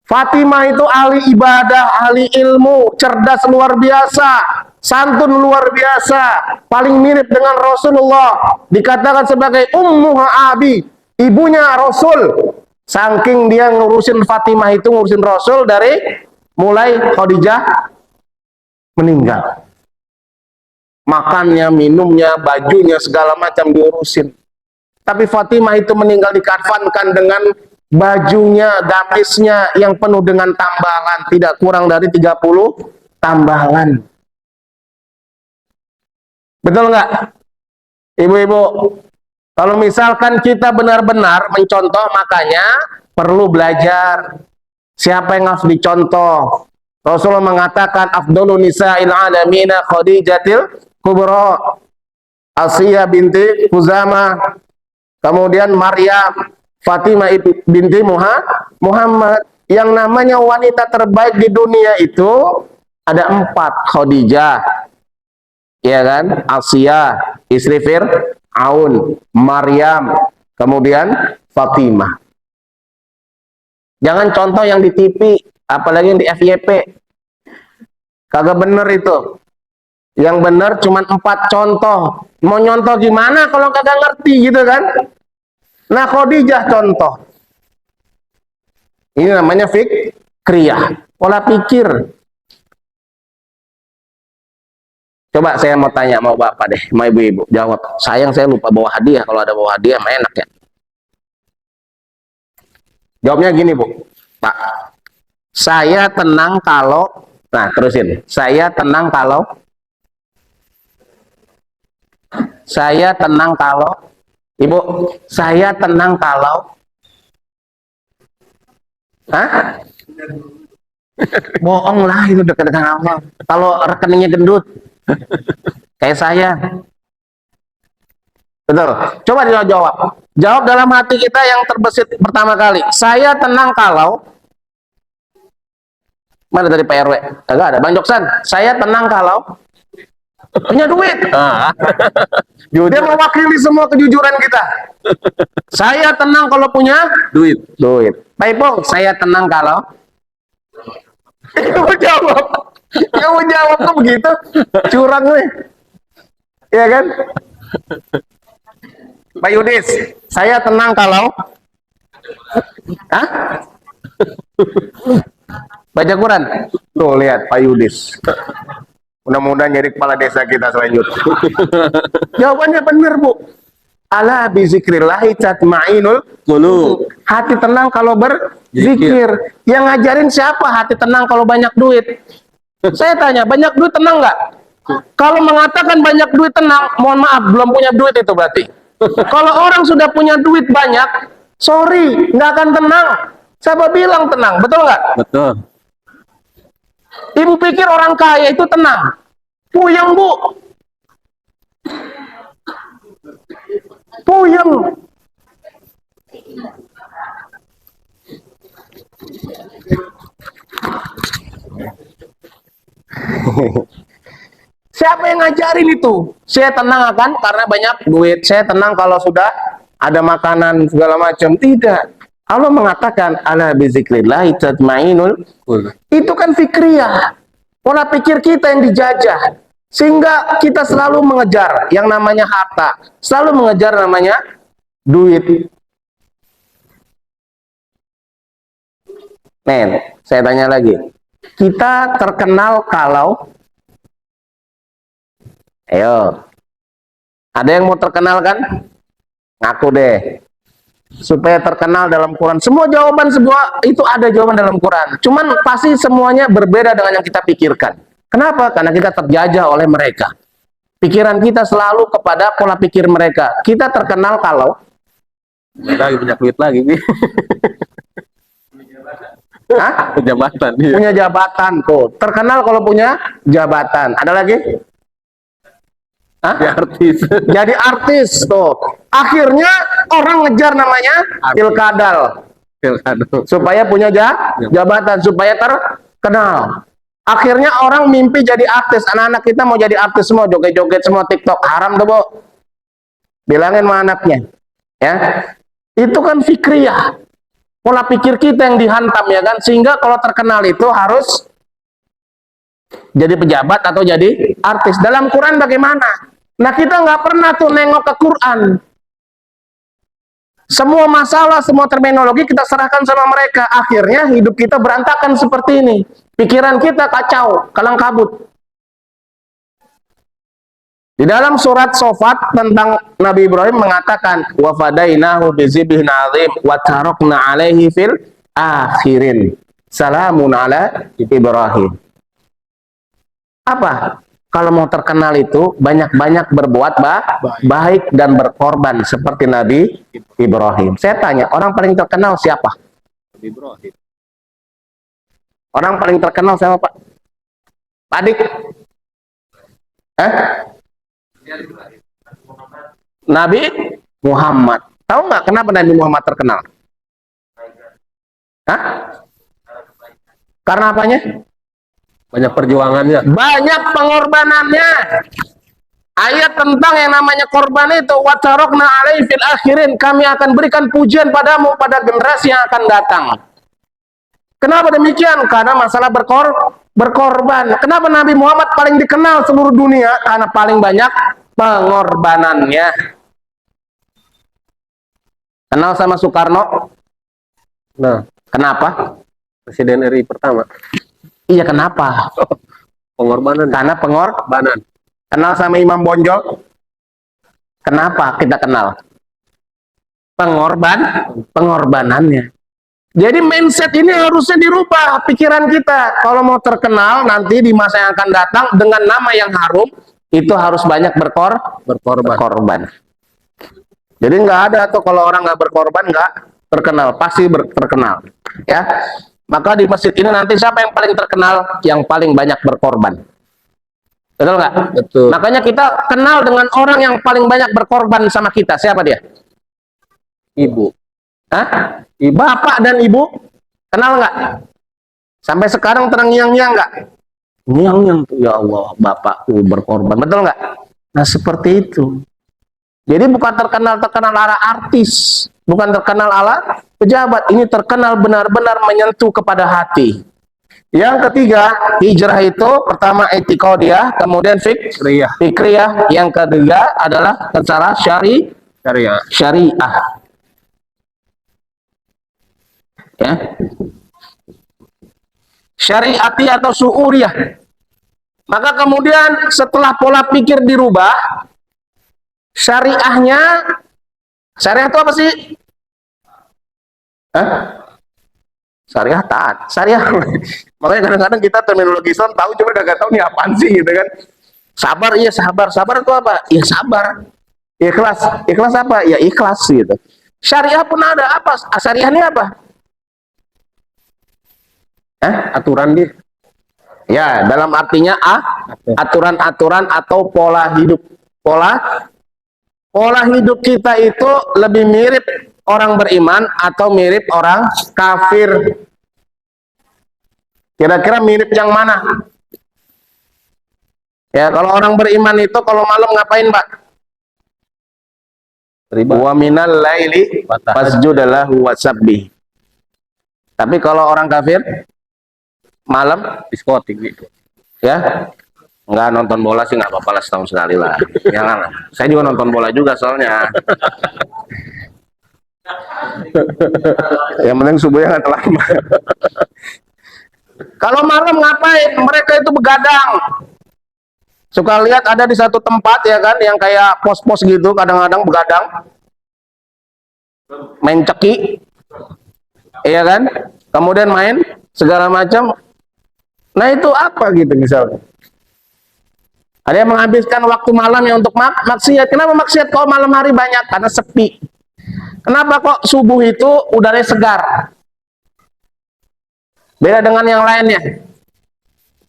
Fatimah itu ahli ibadah, ahli ilmu, cerdas luar biasa, santun luar biasa, paling mirip dengan Rasulullah, dikatakan sebagai ummu Abi, ibunya Rasul. Saking dia ngurusin Fatimah itu, ngurusin Rasul dari mulai Khadijah meninggal. Makannya, minumnya, bajunya, segala macam diurusin. Tapi Fatimah itu meninggal dikafankan dengan bajunya, gamisnya yang penuh dengan tambalan, tidak kurang dari 30 tambalan. Betul nggak? Ibu-ibu, kalau misalkan kita benar-benar mencontoh, makanya perlu belajar. Siapa yang harus dicontoh? Rasulullah mengatakan, afdalu nisa'il alamina Khadijatil Kubra, Asiyah binti Khuzamah, kemudian Maryam, Fatimah binti Muhammad. Yang namanya wanita terbaik di dunia itu ada 4. Khadijah, ya kan? Asiyah, istri Fir'aun, Maryam, kemudian Fatimah. Jangan contoh yang di TV, apalagi yang di FYP. Kagak bener itu. Yang bener cuma 4 contoh. Mau nyontoh gimana kalau kagak ngerti gitu kan? Nah, Khadijah contoh. Ini namanya fikriyah, pola pikir. Coba saya mau tanya, mau bapak deh, mau ibu-ibu jawab. Sayang saya lupa bawa hadiah. Kalau ada bawa hadiah mah enak ya. Jawabnya gini, Bu. Pak, saya tenang kalau, nah terusin. Saya tenang kalau Ibu, saya tenang kalau, hah? Bohong lah, itu dekat dengan Allah. Kalau rekeningnya gendut, kayak saya. Betul. Coba dijawab. Jawab dalam hati kita yang terbesit pertama kali. Saya tenang kalau, mana dari Pak RW? Enggak ada. Bang Joksan, saya tenang kalau punya duit. Dia mewakili semua kejujuran kita. Saya tenang kalau punya duit. Pak Ipong, saya tenang kalau. Kamu jawab kok begitu? Curang nih. Iya kan? Pak Yudis, saya tenang kalau. Hah? Baca Quran. Tuh lihat Pak Yudis. Mudah-mudahan jadi kepala desa kita selanjutnya. Jawabannya benar, Bu. Ala bizikrillahi tatmainul qulub. Hati tenang kalau berzikir. Yang ngajarin siapa hati tenang kalau banyak duit? Saya tanya, banyak duit tenang nggak? Kalau mengatakan banyak duit tenang, mohon maaf, belum punya duit itu berarti. Kalau orang sudah punya duit banyak, sorry, nggak akan tenang. Siapa bilang tenang? Betul nggak? Betul. Ibu pikir orang kaya itu tenang? Puyeng, Bu. Puyeng. Siapa yang ngajarin itu? Saya tenang akan karena banyak duit. Saya tenang kalau sudah ada makanan segala macam. Tidak. Allah mengatakan ala bizikrillah tatmainul qulub. Itu kan fikriyah. Pola pikir kita yang dijajah. Sehingga kita selalu mengejar yang namanya harta, selalu mengejar namanya duit. Men, saya tanya lagi. Kita terkenal kalau, ayo, ada yang mau terkenal kan? Ngaku deh. Supaya terkenal dalam Quran. Semua jawaban itu ada jawaban dalam Quran. Cuman pasti semuanya berbeda dengan yang kita pikirkan. Kenapa? Karena kita terjajah oleh mereka. Pikiran kita selalu kepada pola pikir mereka. Kita terkenal kalau Lagi punya duit lagi. Hah? Jabatan. Iya. Punya jabatan tuh. Terkenal kalau punya jabatan. Ada lagi? Hah? Jadi artis. Jadi artis tuh. Akhirnya orang ngejar namanya pilkadal. Pilkada. Supaya punya jabatan, supaya terkenal. Akhirnya orang mimpi jadi artis. Anak-anak kita mau jadi artis semua, joget-joget semua, TikTok. Haram tuh, Bu. Bilangin sama anaknya. Ya. Itu kan fikriyah. Pola pikir kita yang dihantam, ya kan? Sehingga kalau terkenal itu harus jadi pejabat atau jadi artis. Dalam Quran bagaimana? Nah, kita nggak pernah tuh nengok ke Quran. Semua masalah, semua terminologi kita serahkan sama mereka. Akhirnya hidup kita berantakan seperti ini. Pikiran kita kacau, kalang kabut. Di dalam surat Sofat tentang Nabi Ibrahim mengatakan, wa fadainahu bizibhin azim wa tarakna alaihi fil akhirin. Salamun ala Ibrahim. Apa? Kalau mau terkenal itu banyak-banyak berbuat baik dan berkorban seperti Nabi Ibrahim. Saya tanya, orang paling terkenal siapa? Ibrahim. Orang paling terkenal siapa, Pak? Pak Dik? Nabi Muhammad. Tahu nggak kenapa Nabi Muhammad terkenal? Hah? Karena apanya? Banyak perjuangannya. Banyak pengorbanannya. Ayat tentang yang namanya korban itu, wa tarakna alaihi fil akhirin, kami akan berikan pujian padamu pada generasi yang akan datang. Kenapa demikian? Karena masalah berkorban. Kenapa Nabi Muhammad paling dikenal seluruh dunia? Karena paling banyak pengorbanannya. Kenal sama Soekarno? Nah, Kenapa? Presiden RI pertama. Iya, kenapa? Pengorbanan. Karena Pengorbanan. Kenal sama Imam Bonjol? Kenapa kita kenal? Pengorbanannya. Jadi mindset ini harusnya dirubah pikiran kita. Kalau mau terkenal nanti di masa yang akan datang dengan nama yang harum, itu harus banyak berkorban. Jadi nggak ada tuh kalau orang nggak berkorban nggak terkenal, pasti terkenal. Ya, maka di masjid ini nanti siapa yang paling terkenal? Yang paling banyak berkorban. Betul nggak? Betul. Makanya kita kenal dengan orang yang paling banyak berkorban sama kita. Siapa dia? Ibu. Hah? Bapak dan ibu kenal nggak? Sampai sekarang terngiang-ngiang nggak? Ngiang-ngiang tuh, ya Allah, bapakku berkorban. Betul nggak? Nah, seperti itu. Jadi bukan terkenal ala artis, bukan terkenal ala pejabat. Ini terkenal benar-benar menyentuh kepada hati. Yang ketiga, hijrah itu pertama etikodiah, kemudian fikriyah. Yang ketiga adalah secara syariah. Ya. Syariati atau su'uriyah. Maka kemudian setelah pola pikir dirubah, syariah itu apa sih? Hah? Syariah taat. Syariah. Makanya kadang-kadang kita terminologi Islam tahu cuma gak tahu nih apaan sih gitu kan. Sabar, iya sabar. Sabar itu apa? Iya sabar. Ikhlas. Ikhlas apa? Ya ikhlas gitu. Syariah pun ada apa? Syariah ini apa? Aturan dia. Ya, dalam artinya aturan-aturan atau pola hidup. Pola hidup kita itu lebih mirip orang beriman atau mirip orang kafir? Kira-kira mirip yang mana? Ya, kalau orang beriman itu kalau malam ngapain, Pak? Wa minal laili fasjud lahu wasabbih. Tapi kalau orang kafir malam Diskotik gitu. ya, nggak nonton bola sih nggak apa-apa lah, setahun sekali lah. Jangan. Saya juga nonton bola juga soalnya. Yang penting subuhnya nggak terlambat. Kalau malam ngapain? Mereka itu begadang. Suka lihat ada di satu tempat ya kan, yang kayak pos-pos gitu, kadang-kadang begadang, main ceki, iya kan? Kemudian main segala macam. Nah itu apa gitu misalnya? Ada yang menghabiskan waktu malamnya untuk maksiat. Kenapa maksiat kalau malam hari banyak? Karena sepi. Kenapa kok subuh itu udaranya segar? Beda dengan yang lainnya.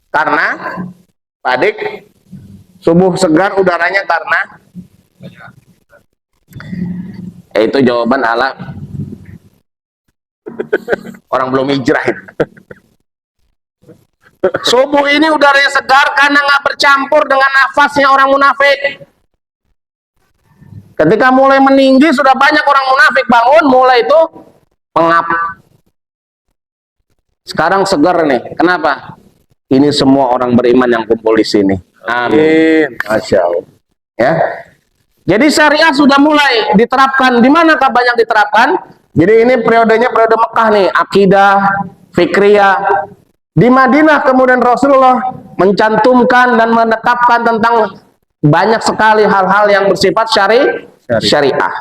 Karena, Pak Dik, subuh segar udaranya karena itu jawaban ala orang belum hijrah. Subuh ini udaranya segar karena nggak bercampur dengan nafasnya orang munafik. Ketika mulai meninggi, sudah banyak orang munafik bangun, mulai itu pengap. Sekarang segar nih. Kenapa? Ini semua orang beriman yang kumpul di sini. Amin. Masya Allah. Ya. Jadi syariah sudah mulai diterapkan. Di manakah banyak diterapkan? Jadi ini periodenya periode Mekah nih, akidah, fikriyah. Di Madinah kemudian Rasulullah mencantumkan dan menetapkan tentang banyak sekali hal-hal yang bersifat syariah.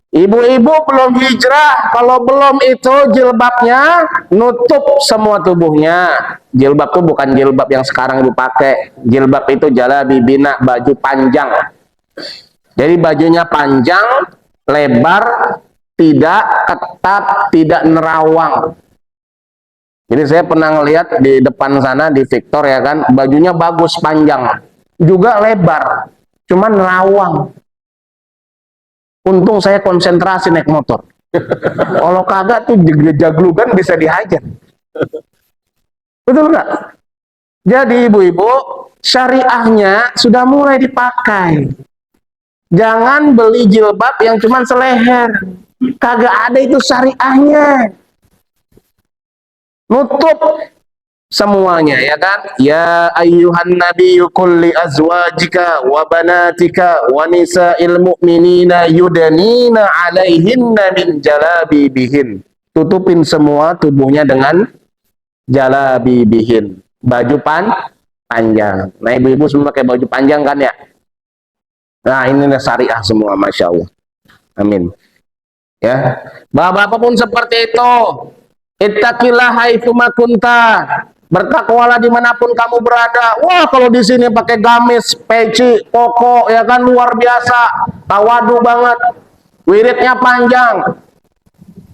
Ibu-ibu belum hijrah, kalau belum itu jilbabnya nutup semua tubuhnya. Jilbab itu bukan jilbab yang sekarang ibu pakai. Jilbab itu jalabi bina, baju panjang. Jadi bajunya panjang, lebar, tidak ketat, tidak nerawang. Jadi saya pernah ngelihat di depan sana di Victor ya kan, bajunya bagus panjang, juga lebar, cuman nerawang. Untung saya konsentrasi naik motor. Kalau kagak tuh jaglugan bisa dihajar. Betul nggak? Jadi ibu-ibu, syariahnya sudah mulai dipakai. Jangan beli jilbab yang cuman seleher. Kagak ada itu syariahnya. Nutup semuanya ya kan. Ya ayyuhan nabiyyu qul li azwajika wa banatika wa nisa'il mu'minina yudanina 'alaihinna min jalabibihin. Tutupin semua tubuhnya dengan jalabibihin. Baju panjang. Nah, ibu-ibu semua pakai baju panjang kan ya? Nah, ini syariah semua, Masya Allah. Amin. Ya, bapak-bapak pun seperti itu. Ittaqillah haitsuma kunta. Bertakwalah dimanapun kamu berada. Wah, kalau di sini pakai gamis, peci, koko, ya kan luar biasa, tawadu banget. Wiridnya panjang.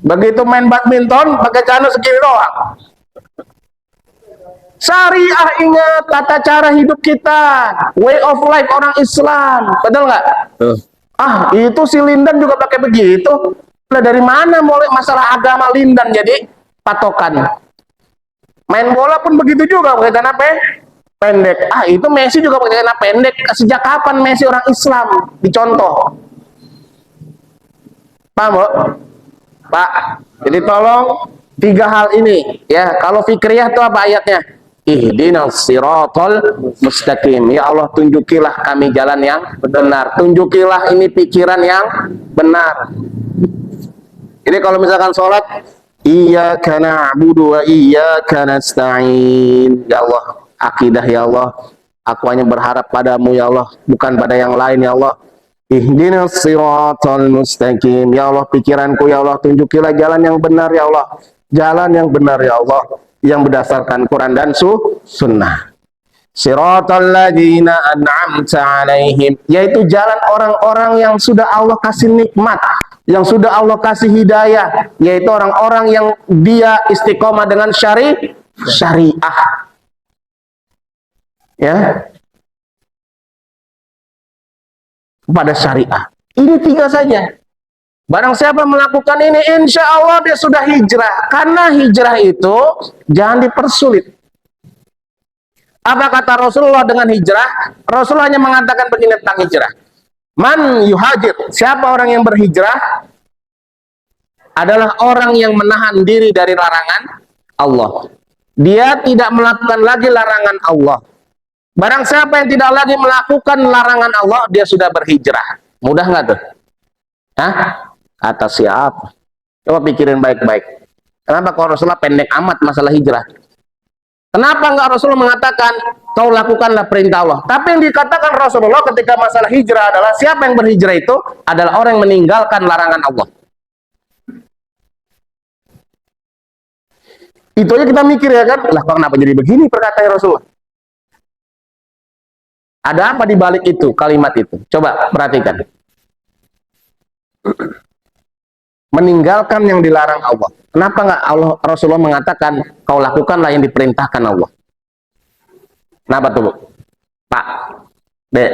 Begitu main badminton, pakai celana segini doang. Syariah ingat tata cara hidup kita, way of life orang Islam, betul nggak? Ah, itu si Lindan juga pakai begitu. Lah dari mana mulai masalah agama Lindan jadi patokan? Main bola pun begitu juga pakai celana pendek. Ah, itu Messi juga pakai celana pendek. Sejak kapan Messi orang Islam dicontoh? Paham, Bu? Pak. Jadi tolong tiga hal ini ya. Kalau fikriyah itu apa ayatnya? Ihdinas siratal mustaqim. Ya Allah, tunjukilah kami jalan yang benar. Tunjukilah ini pikiran yang benar. Ini kalau misalkan sholat, iyyaka na'budu wa iyyaka nasta'in. Ya Allah, akidah ya Allah, aku hanya berharap padamu ya Allah, bukan pada yang lain ya Allah. Ihdinas siratal mustaqim. Ya Allah, pikiranku ya Allah, tunjukilah jalan yang benar ya Allah. Jalan yang benar ya Allah, yang berdasarkan Quran dan Sunnah. Siratal ladzina an'amta 'alaihim, yaitu jalan orang-orang yang sudah Allah kasih nikmat, yang sudah Allah kasih hidayah, yaitu orang-orang yang dia istiqomah dengan syariah. Ya. Pada syariah. Ini tiga saja. Barang siapa melakukan ini, insya Allah dia sudah hijrah. Karena hijrah itu jangan dipersulit. Apa kata Rasulullah dengan hijrah? Rasulullah hanya mengatakan begini tentang hijrah. Man yuhajir, siapa orang yang berhijrah? Adalah orang yang menahan diri dari larangan Allah. Dia tidak melakukan lagi larangan Allah. Barang siapa yang tidak lagi melakukan larangan Allah, dia sudah berhijrah. Mudah nggak tuh? Hah? Kata siapa? Coba pikirin baik-baik. Kenapa kalau Rasulullah pendek amat masalah hijrah? Kenapa nggak Rasulullah mengatakan kau lakukanlah perintah Allah? Tapi yang dikatakan Rasulullah ketika masalah hijrah adalah siapa yang berhijrah itu adalah orang yang meninggalkan larangan Allah. Itu aja kita mikir ya kan? Lah kok kenapa jadi begini perkataan Rasulullah? Ada apa di balik itu, kalimat itu? Coba perhatikan. Meninggalkan yang dilarang Allah. Kenapa nggak Rasulullah mengatakan kau lakukanlah yang diperintahkan Allah? Kenapa tuh, Bu? Pak, Dek,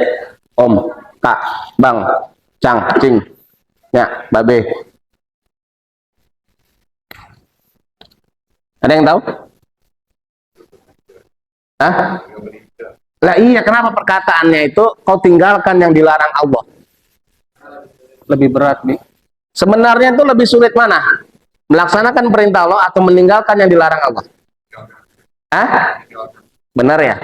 Om, Kak, Bang, Cang, Cing, ya, Babe. Ada yang tahu? Hah? Lah iya, kenapa perkataannya itu kau tinggalkan yang dilarang Allah? Lebih berat nih. Sebenarnya itu lebih sulit mana? Melaksanakan perintah Allah atau meninggalkan yang dilarang Allah? Hah? Benar ya?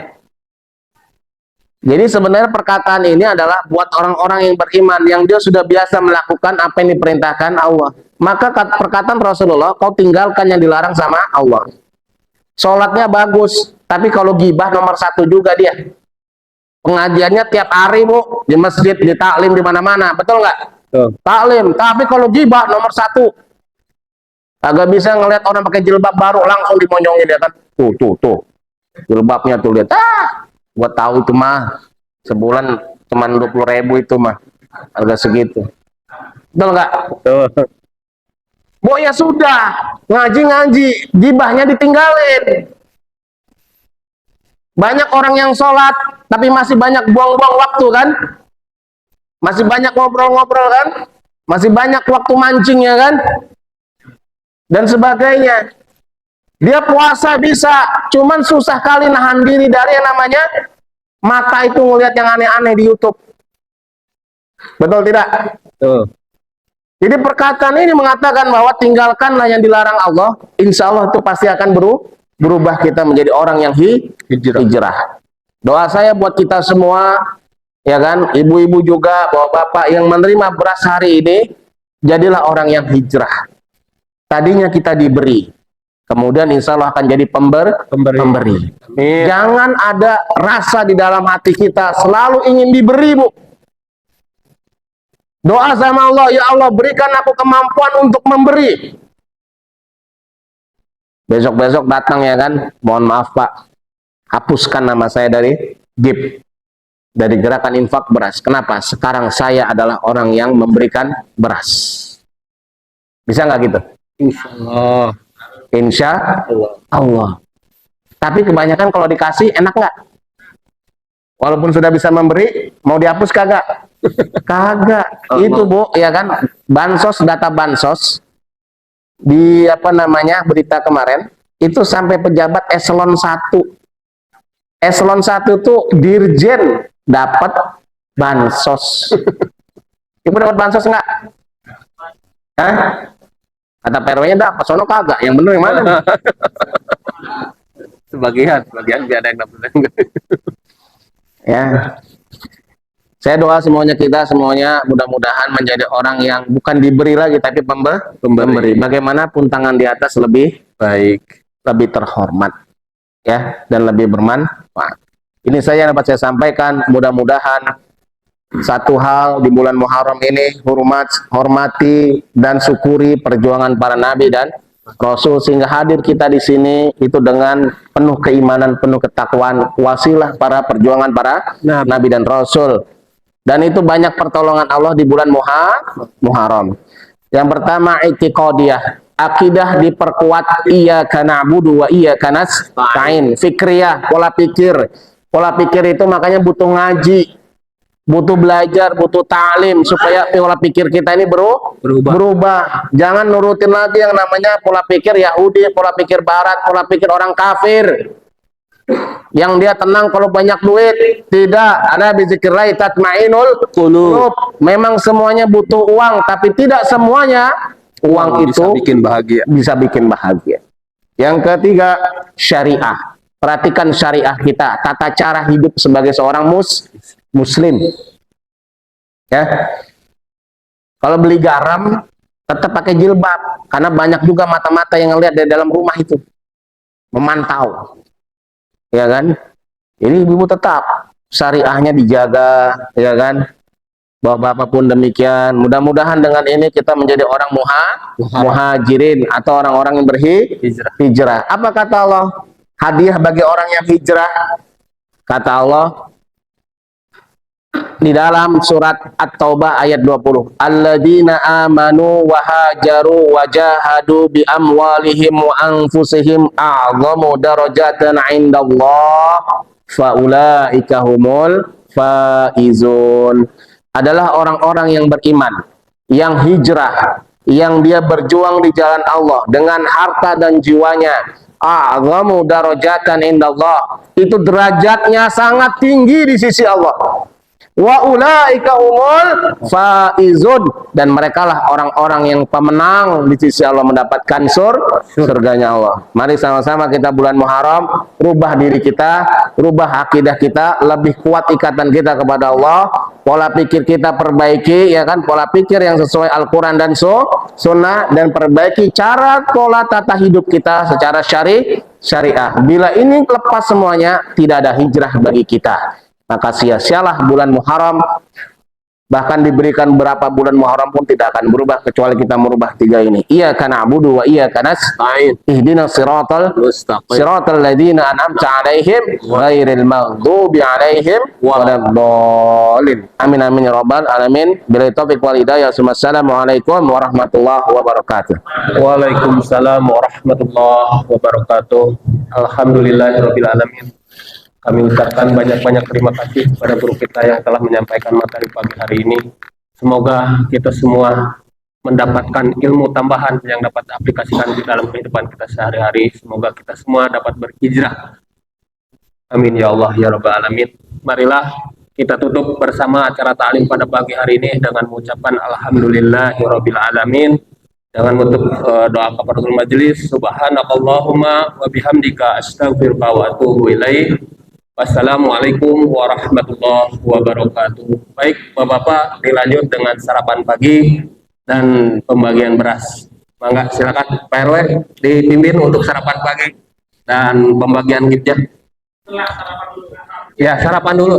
Jadi sebenarnya perkataan ini adalah buat orang-orang yang beriman, yang dia sudah biasa melakukan apa yang diperintahkan Allah. Maka perkataan Rasulullah, kau tinggalkan yang dilarang sama Allah. Sholatnya bagus, tapi kalau gibah nomor 1 juga dia. Pengajiannya tiap hari bu, di masjid, di taklim, di mana-mana, betul nggak? Taklim, tapi kalau gibah nomor 1. Agak bisa ngelihat orang pakai jilbab baru langsung dimonyongin dia kan. Tuh. Jilbabnya tuh lihat. Gua tahu itu mah sebulan cuman 20.000 itu mah harga segitu, betul nggak? Bu ya sudah, ngaji gibahnya ditinggalin. Banyak orang yang sholat tapi masih banyak buang-buang waktu kan, masih banyak ngobrol-ngobrol kan, masih banyak waktu mancing ya kan, dan sebagainya. Dia puasa bisa, cuman susah kali nahan diri dari yang namanya mata itu ngelihat yang aneh-aneh di YouTube. Betul tidak? Betul. Jadi perkataan ini mengatakan bahwa tinggalkanlah yang dilarang Allah, insya Allah itu pasti akan berubah kita menjadi orang yang hijrah. Doa saya buat kita semua, ya kan, ibu-ibu juga, bapak-bapak yang menerima beras hari ini, jadilah orang yang hijrah. Tadinya kita diberi, kemudian insya Allah akan jadi pemberi. Jangan ada rasa di dalam hati kita selalu ingin diberi, bu. Doa sama Allah, ya Allah berikan aku kemampuan untuk memberi. Besok-besok datang ya kan, mohon maaf Pak, hapuskan nama saya dari GIP, dari gerakan infak beras. Kenapa? Sekarang saya adalah orang yang memberikan beras. Bisa nggak gitu? Insya Allah. Insya Allah. Tapi kebanyakan kalau dikasih enak nggak? Walaupun sudah bisa memberi, mau dihapus kagak? Kagak. Itu bu, ya kan? Bansos, data bansos di apa namanya berita kemarin itu sampai pejabat eselon 1. Eselon 1 tuh dirjen dapat bansos. Ibu dapat bansos nggak? Hah? Kata PRW-nya dapat, sono kagak. Yang bener yang mana? Sebagian biar ada yang dapat. Ya. Saya doa semuanya, kita semuanya mudah-mudahan menjadi orang yang bukan diberi lagi tapi pemberi. Bagaimanapun tangan di atas lebih baik, lebih terhormat, ya, dan lebih bermanfaat. Ini saya dapat saya sampaikan. Mudah-mudahan satu hal di bulan Muharram ini, hormati dan syukuri perjuangan para nabi dan Rasul, sehingga hadir kita di sini itu dengan penuh keimanan, penuh ketakwaan, wasilah para perjuangan para nabi dan Rasul. Dan itu banyak pertolongan Allah di bulan Muharram. Yang pertama, i'tiqadiyah, akidah diperkuat, iyyaka na'budu wa iyyaka nasta'in. Fikriyah, pola pikir. Pola pikir itu makanya butuh ngaji, butuh belajar, butuh ta'lim supaya pola pikir kita ini berubah. Jangan nurutin lagi yang namanya pola pikir Yahudi, pola pikir Barat, pola pikir orang kafir. Yang dia tenang kalau banyak duit. Tidak, ada bizikrillah tatmainul qulub. Memang semuanya butuh uang, tapi tidak semuanya uang itu bisa bikin bahagia. Yang ketiga, syariah. Perhatikan syariah kita, tata cara hidup sebagai seorang muslim. Ya. Kalau beli garam tetap pakai jilbab, karena banyak juga mata-mata yang ngelihat dari dalam rumah itu, memantau. Ya kan? Ini ibu tetap syariahnya dijaga, ya kan? Bapak-bapak pun demikian. Mudah-mudahan dengan ini kita menjadi orang muhajirin atau orang-orang yang berhijrah. Apa kata Allah? Hadiah bagi orang yang hijrah. Kata Allah di dalam surat At-Taubah ayat 20. Alladzina amanu wa hajaru wa jahadu bi amwalihim wa anfusihim a'zamu darajatan 'indallah fa ulaika humul faizun. Adalah orang-orang yang beriman, yang hijrah, yang dia berjuang di jalan Allah dengan harta dan jiwanya, a'zamu darajatan indallah. Itu derajatnya sangat tinggi di sisi Allah. Wa ulaika humul faizun, dan merekalah orang-orang yang pemenang di sisi Allah, mendapatkan surganya Allah. Mari sama-sama kita bulan Muharram rubah diri kita, rubah akidah kita, lebih kuat ikatan kita kepada Allah, pola pikir kita perbaiki, ya kan, pola pikir yang sesuai Al-Qur'an dan sunnah, dan perbaiki cara pola tata hidup kita secara syariah. Bila ini lepas semuanya, tidak ada hijrah bagi kita. Maka sia-sialah bulan Muharram. Bahkan diberikan berapa bulan Muharram pun tidak akan berubah kecuali kita merubah tiga ini. Iyyaka na'budu wa iyyaka nasta'in. Ihdinas siratal mustaqim. Siratal ladzina an'amta 'alaihim ghairil maghdubi 'alaihim waladdallin. Amin amin ya rabbal alamin. Billahi taufiq wal hidayah. Wassalamualaikum warahmatullahi wabarakatuh. Waalaikumsalam warahmatullahi wabarakatuh. Alhamdulillahirabbil alamin. Kami ucapkan banyak-banyak terima kasih kepada guru kita yang telah menyampaikan materi pagi hari ini. Semoga kita semua mendapatkan ilmu tambahan yang dapat aplikasikan di dalam kehidupan kita sehari-hari. Semoga kita semua dapat berhijrah. Amin ya Allah ya Rabbal alamin. Marilah kita tutup bersama acara ta'lim pada pagi hari ini dengan mengucapkan alhamdulillahirabbil alamin. Dengan menutup doa kafaratul majelis. Subhanakallahumma wa bihamdika astaghfiruka wa atubu ilaik. Wassalamualaikum warahmatullahi wabarakatuh. Baik, Bapak-bapak, dilanjut dengan sarapan pagi dan pembagian beras. Mangga, silakan Pak RW dipimpin untuk sarapan pagi dan pembagian kitnya. Ya, sarapan dulu.